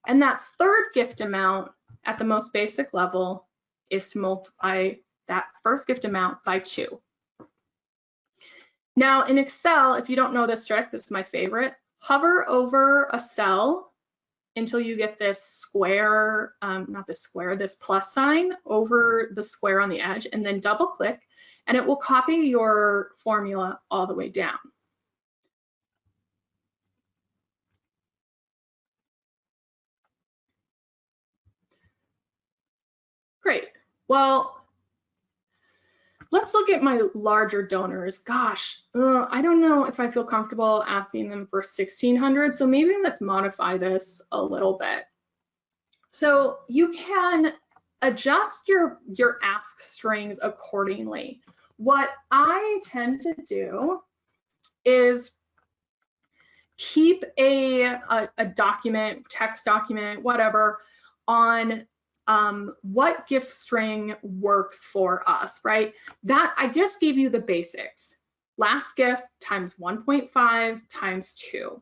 And that third gift amount at the most basic level is to multiply that first gift amount by 2. Now in Excel, if you don't know this trick, this is my favorite. Hover over a cell until you get this square, not this square, this plus sign over the square on the edge, and then double click, and it will copy your formula all the way down. Great. Well, let's look at my larger donors. Gosh, I don't know if I feel comfortable asking them for $1,600, so maybe let's modify this a little bit. So you can adjust your ask strings accordingly. What I tend to do is keep a document, text document, whatever, on what gift string works for us, right? That I just gave you the basics. Last gift times 1.5 times 2.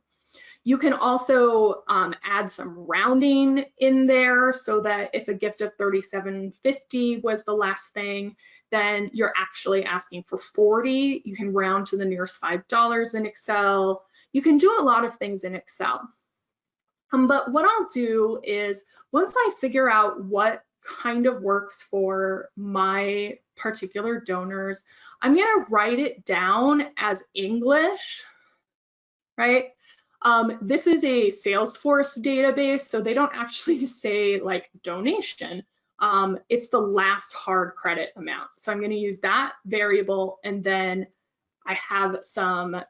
You can also add some rounding in there so that if a gift of $37.50 was the last thing, then you're actually asking for $40. You can round to the nearest $5 in Excel. You can do a lot of things in Excel. But what I'll do is, once I figure out what kind of works for my particular donors, I'm gonna write it down as English, right? This is a Salesforce database, so they don't actually say like donation. It's the last hard credit amount. So I'm gonna use that variable, and then I have some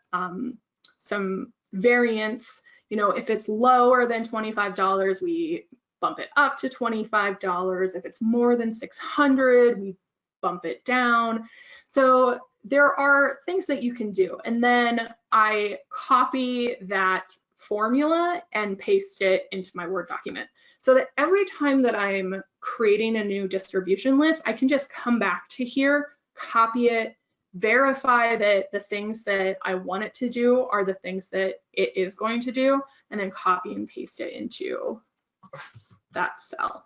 variance. You know, if it's lower than $25, we bump it up to $25. If it's more than $600, we bump it down. So there are things that you can do. And then I copy that formula and paste it into my Word document so that every time that I'm creating a new distribution list, I can just come back to here, copy it, verify that the things that I want it to do are the things that it is going to do, and then copy and paste it into that cell.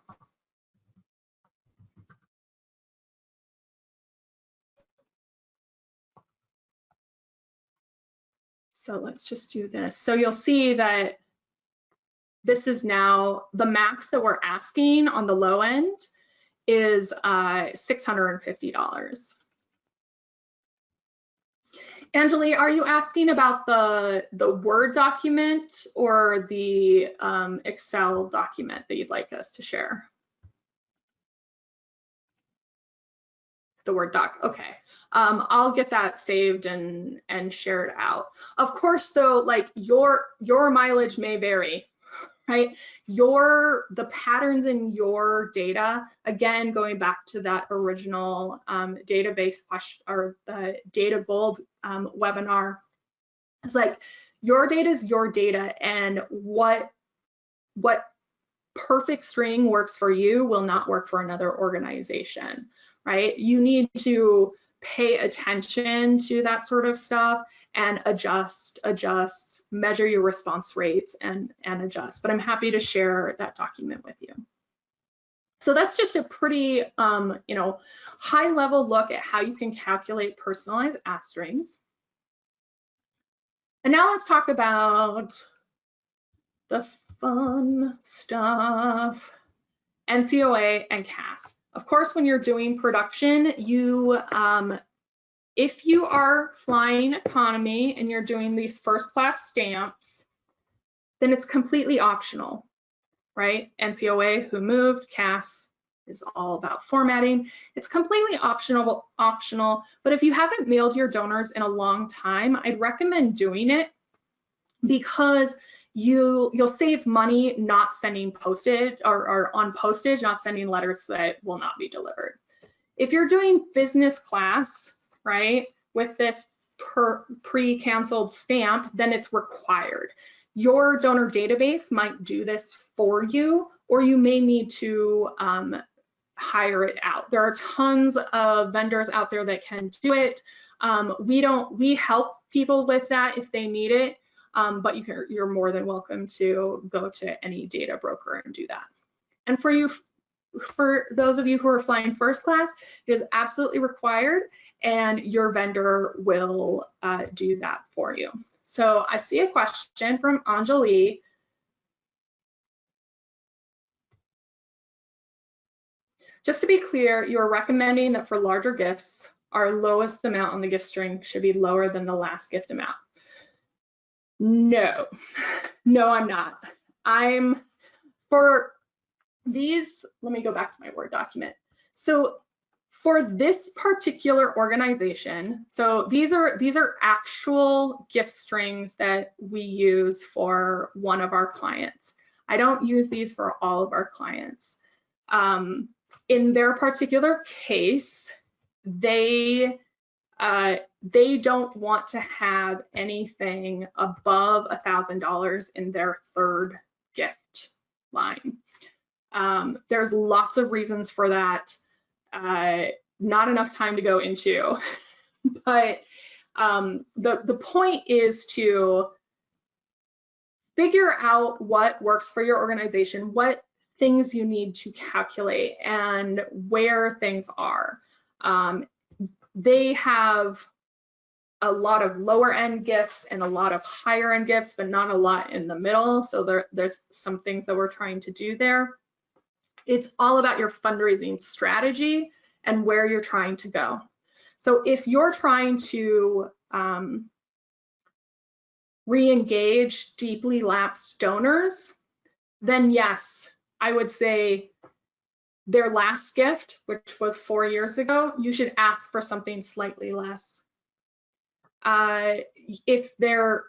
So let's just do this. So you'll see that this is now the max that we're asking on the low end is $650. Angeli, are you asking about the Word document or the Excel document that you'd like us to share? The Word doc, okay. I'll get that saved and shared out. Of course, though, like your mileage may vary, right? The patterns in your data, again, going back to that original database question or the Data Gold webinar, it's like your data is your data, and what perfect string works for you will not work for another organization, right? You need to pay attention to that sort of stuff and adjust, measure your response rates and adjust. But I'm happy to share that document with you. So that's just a pretty, you know, high level look at how you can calculate personalized ask strings. And now let's talk about the fun stuff, NCOA and CAS. Of course, when you're doing production, you, if you are flying economy and you're doing these first class stamps, then it's completely optional, right? NCOA, who moved, CAS is all about formatting. It's completely optional, but if you haven't mailed your donors in a long time, I'd recommend doing it because you'll save money not sending postage or on postage, not sending letters that will not be delivered. If you're doing business class, right, with this pre-canceled stamp, then it's required. Your donor database might do this for you, or you may need to hire it out. There are tons of vendors out there that can do it. We help people with that if they need it. But you're more than welcome to go to any data broker and do that. And for those of you who are flying first class, it is absolutely required, and your vendor will do that for you. So I see a question from Anjali. Just to be clear, you are recommending that for larger gifts, our lowest amount on the gift string should be lower than the last gift amount. No, I'm not. For these, let me go back to my Word document. So for this particular organization, so these are actual gift strings that we use for one of our clients. I don't use these for all of our clients. In their particular case, they don't want to have anything above $1,000 in their third gift line. There's lots of reasons for that. Not enough time to go into, but the point is to figure out what works for your organization, what things you need to calculate, and where things are. They have a lot of lower end gifts and a lot of higher end gifts, but not a lot in the middle. So there's some things that we're trying to do there. It's all about your fundraising strategy and where you're trying to go. So if you're trying to re-engage deeply lapsed donors, then yes, I would say their last gift, which was 4 years ago, you should ask for something slightly less. if there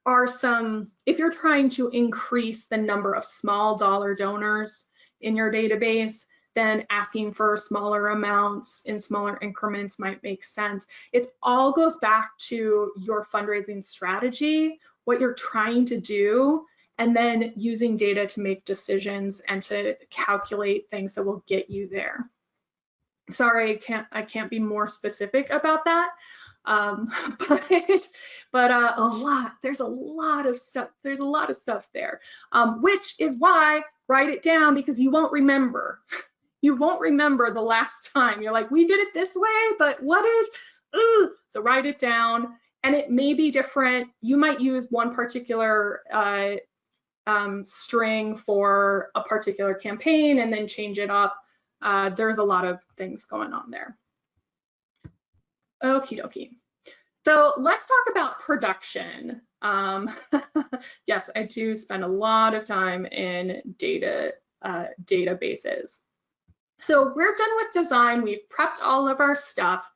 are some, if you're trying to increase the number of small dollar donors in your database, then asking for smaller amounts in smaller increments might make sense. It all goes back to your fundraising strategy, what you're trying to do, and then using data to make decisions and to calculate things that will get you there. Sorry, I can't be more specific about that. But there's a lot of stuff there, which is why write it down, because you won't remember. You won't remember the last time. You're like, we did it this way, but what if, so write it down, and it may be different. You might use one particular string for a particular campaign and then change it up. There's a lot of things going on there. Okie dokie. So let's talk about production. Yes, I do spend a lot of time in databases. So we're done with design. We've prepped all of our stuff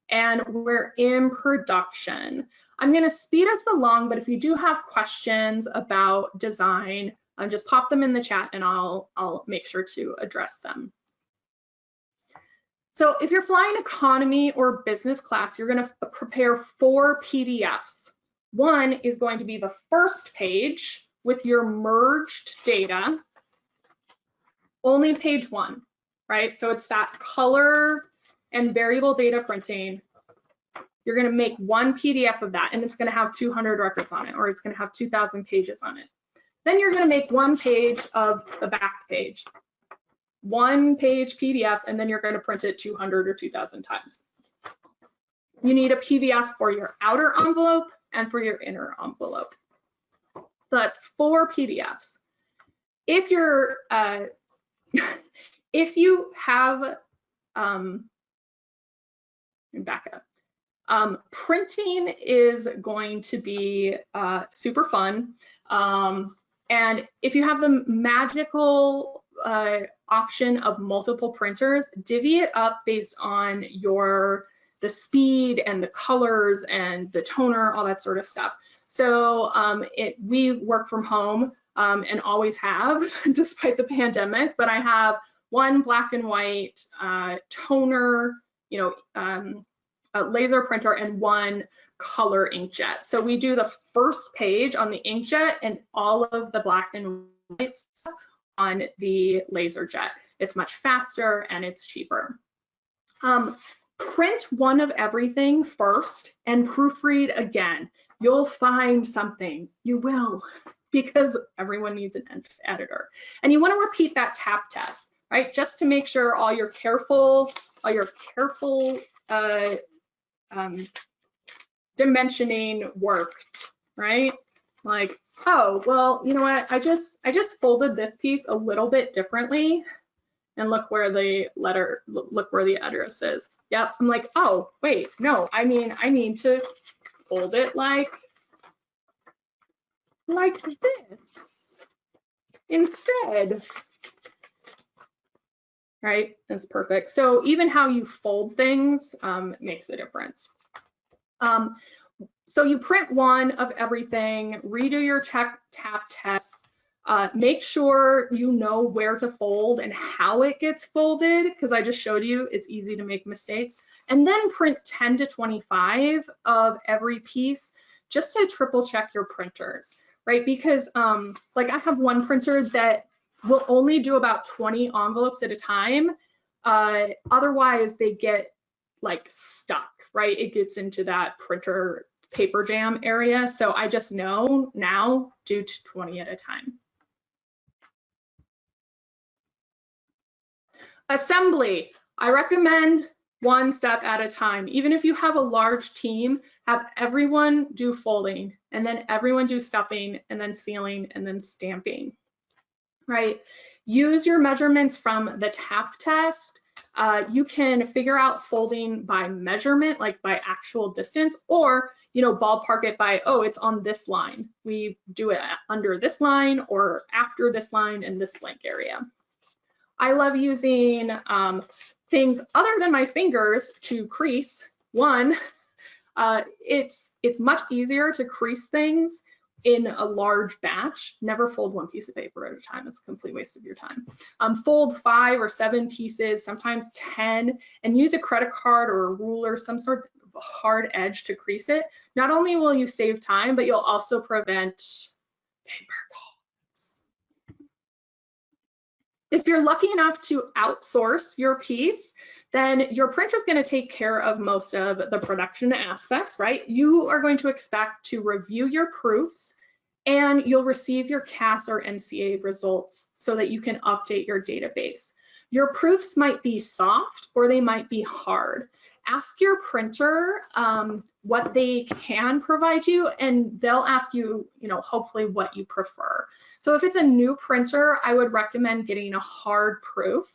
and we're in production. I'm going to speed us along, but if you do have questions about design, just pop them in the chat and I'll make sure to address them. So if you're flying economy or business class, you're going to prepare 4 PDFs. One is going to be the first page with your merged data, only page 1, right? So it's that color and variable data printing. You're going to make 1 PDF of that, and it's going to have 200 records on it, or it's going to have 2,000 pages on it. Then you're going to make 1 page of the back page. 1 page PDF, and then you're going to print it 200 or 2,000 times. You need a PDF for your outer envelope and for your inner envelope. So that's 4 PDFs. If you're, if you have, back up. Printing is going to be super fun. And if you have the magical option of multiple printers, divvy it up based on the speed and the colors and the toner, all that sort of stuff. So we work from home and always have, despite the pandemic, but I have 1 black and white toner, a laser printer, and 1 color inkjet. So we do the first page on the inkjet and all of the black and white stuff on the laser jet. It's much faster and it's cheaper. Print 1 of everything first and proofread again. You'll find something. You will, because everyone needs an editor. And you want to repeat that tap test, right? Just to make sure all your careful dimensioning worked, right? Like, oh, well, you know what? I just folded this piece a little bit differently, and look where the address is. Yep. I'm like, oh, wait, no. I mean to fold it like this instead. Right? That's perfect. So even how you fold things makes a difference. So you print 1 of everything, redo your tap test, make sure you know where to fold and how it gets folded, because I just showed you it's easy to make mistakes, and then print 10 to 25 of every piece just to triple check your printers, right? Because like I have 1 printer that will only do about 20 envelopes at a time. Otherwise they get like stuck, right? It gets into that printer paper jam area. So I just know now, do 20 at a time. Assembly, I recommend 1 step at a time. Even if you have a large team, have everyone do folding, and then everyone do stuffing, and then sealing, and then stamping, right? Use your measurements from the tap test. You can figure out folding by measurement, like by actual distance, or ballpark it by, oh, it's on this line. We do it under this line or after this line in this blank area. I love using things other than my fingers to crease. 1, It's much easier to crease things in a large batch. Never fold one piece of paper at a time. It's a complete waste of your time. Fold 5 or 7 pieces, sometimes 10, and use a credit card or a ruler, some sort of hard edge to crease it. Not only will you save time, but you'll also prevent paper cuts. If you're lucky enough to outsource your piece, then your printer is going to take care of most of the production aspects, right? You are going to expect to review your proofs, and you'll receive your CAS or NCOA results so that you can update your database. Your proofs might be soft or they might be hard. Ask your printer what they can provide you, and they'll ask you, hopefully what you prefer. So if it's a new printer, I would recommend getting a hard proof.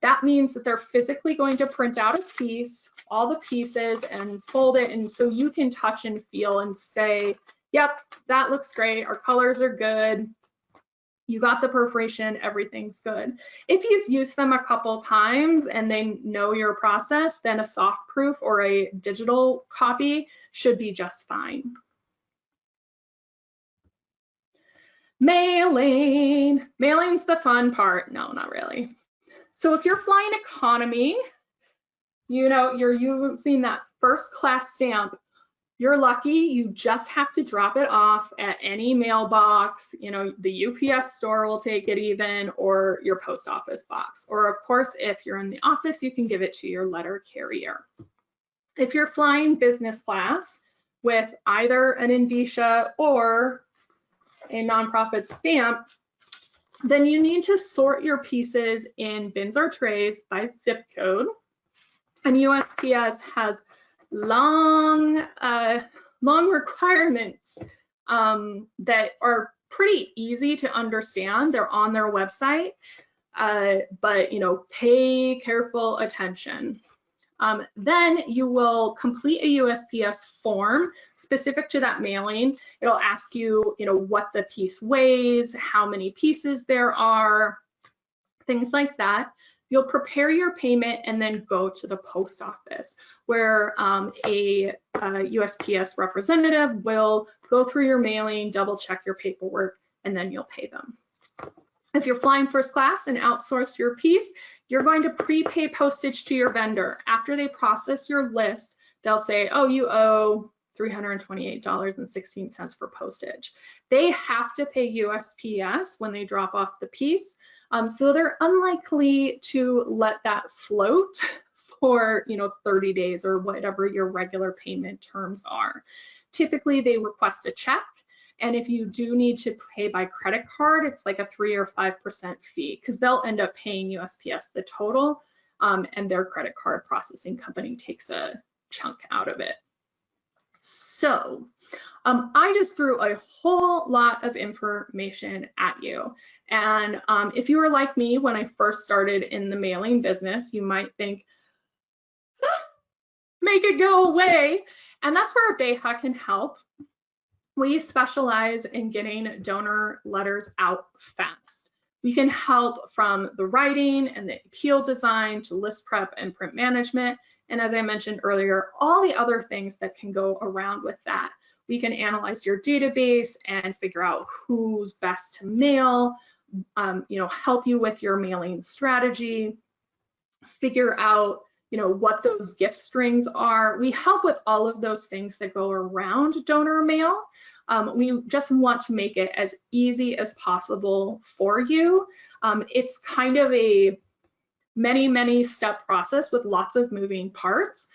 That means that they're physically going to print out a piece, all the pieces, and fold it, and so you can touch and feel and say, yep, that looks great, our colors are good, you got the perforation, everything's good. If you've used them a couple times and they know your process, then a soft proof or a digital copy should be just fine. Mailing. Mailing's the fun part. No, not really. So if you're flying economy, you're using that first class stamp, you're lucky. You just have to drop it off at any mailbox. The UPS store will take it even, or your post office box. Or of course, if you're in the office, you can give it to your letter carrier. If you're flying business class with either an indicia or a nonprofit stamp, then you need to sort your pieces in bins or trays by zip code. And USPS has long requirements that are pretty easy to understand. They're on their website, but pay careful attention. Then you will complete a USPS form specific to that mailing. It'll ask you, what the piece weighs, how many pieces there are, things like that. You'll prepare your payment and then go to the post office where a USPS representative will go through your mailing, double check your paperwork, and then you'll pay them. If you're flying first class and outsource your piece, you're going to prepay postage to your vendor. After they process your list, they'll say, oh, you owe $328.16 for postage. They have to pay USPS when they drop off the piece. So they're unlikely to let that float for 30 days or whatever your regular payment terms are. Typically, they request a check. And if you do need to pay by credit card, it's like a 3 or 5% fee because they'll end up paying USPS the total, and their credit card processing company takes a chunk out of it. So I just threw a whole lot of information at you. And if you were like me when I first started in the mailing business, you might think, make it go away. And that's where BEHA can help. We specialize in getting donor letters out fast. We can help from the writing and the appeal design to list prep and print management. And as I mentioned earlier, all the other things that can go around with that. We can analyze your database and figure out who's best to mail, help you with your mailing strategy, figure out what those gift strings are. We help with all of those things that go around donor mail. We just want to make it as easy as possible for you. It's kind of a many step process with lots of moving parts.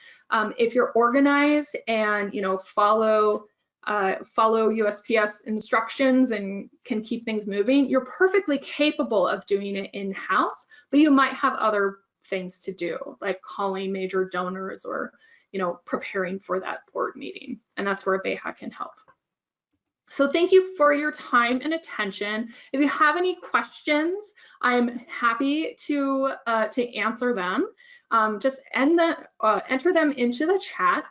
If you're organized and follow USPS instructions and can keep things moving, you're perfectly capable of doing it in-house, but you might have other things to do, like calling major donors or preparing for that board meeting, and that's where BEHA can help. So thank you for your time and attention. If you have any questions, I'm happy to answer them. Just enter them into the chat.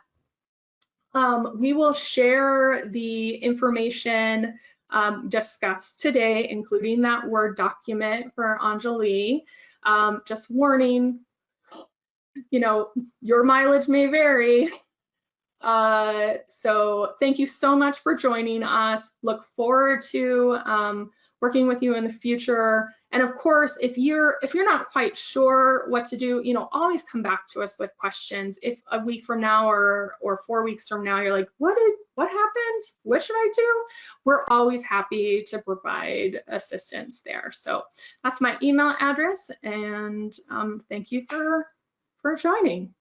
We will share the information discussed today, including that Word document for Anjali. Just warning, your mileage may vary. So thank you so much for joining us. Look forward to working with you in the future. And of course, if you're not quite sure what to do, always come back to us with questions. If a week from now or 4 weeks from now you're like, what happened? What should I do? We're always happy to provide assistance there. So that's my email address, and thank you for joining.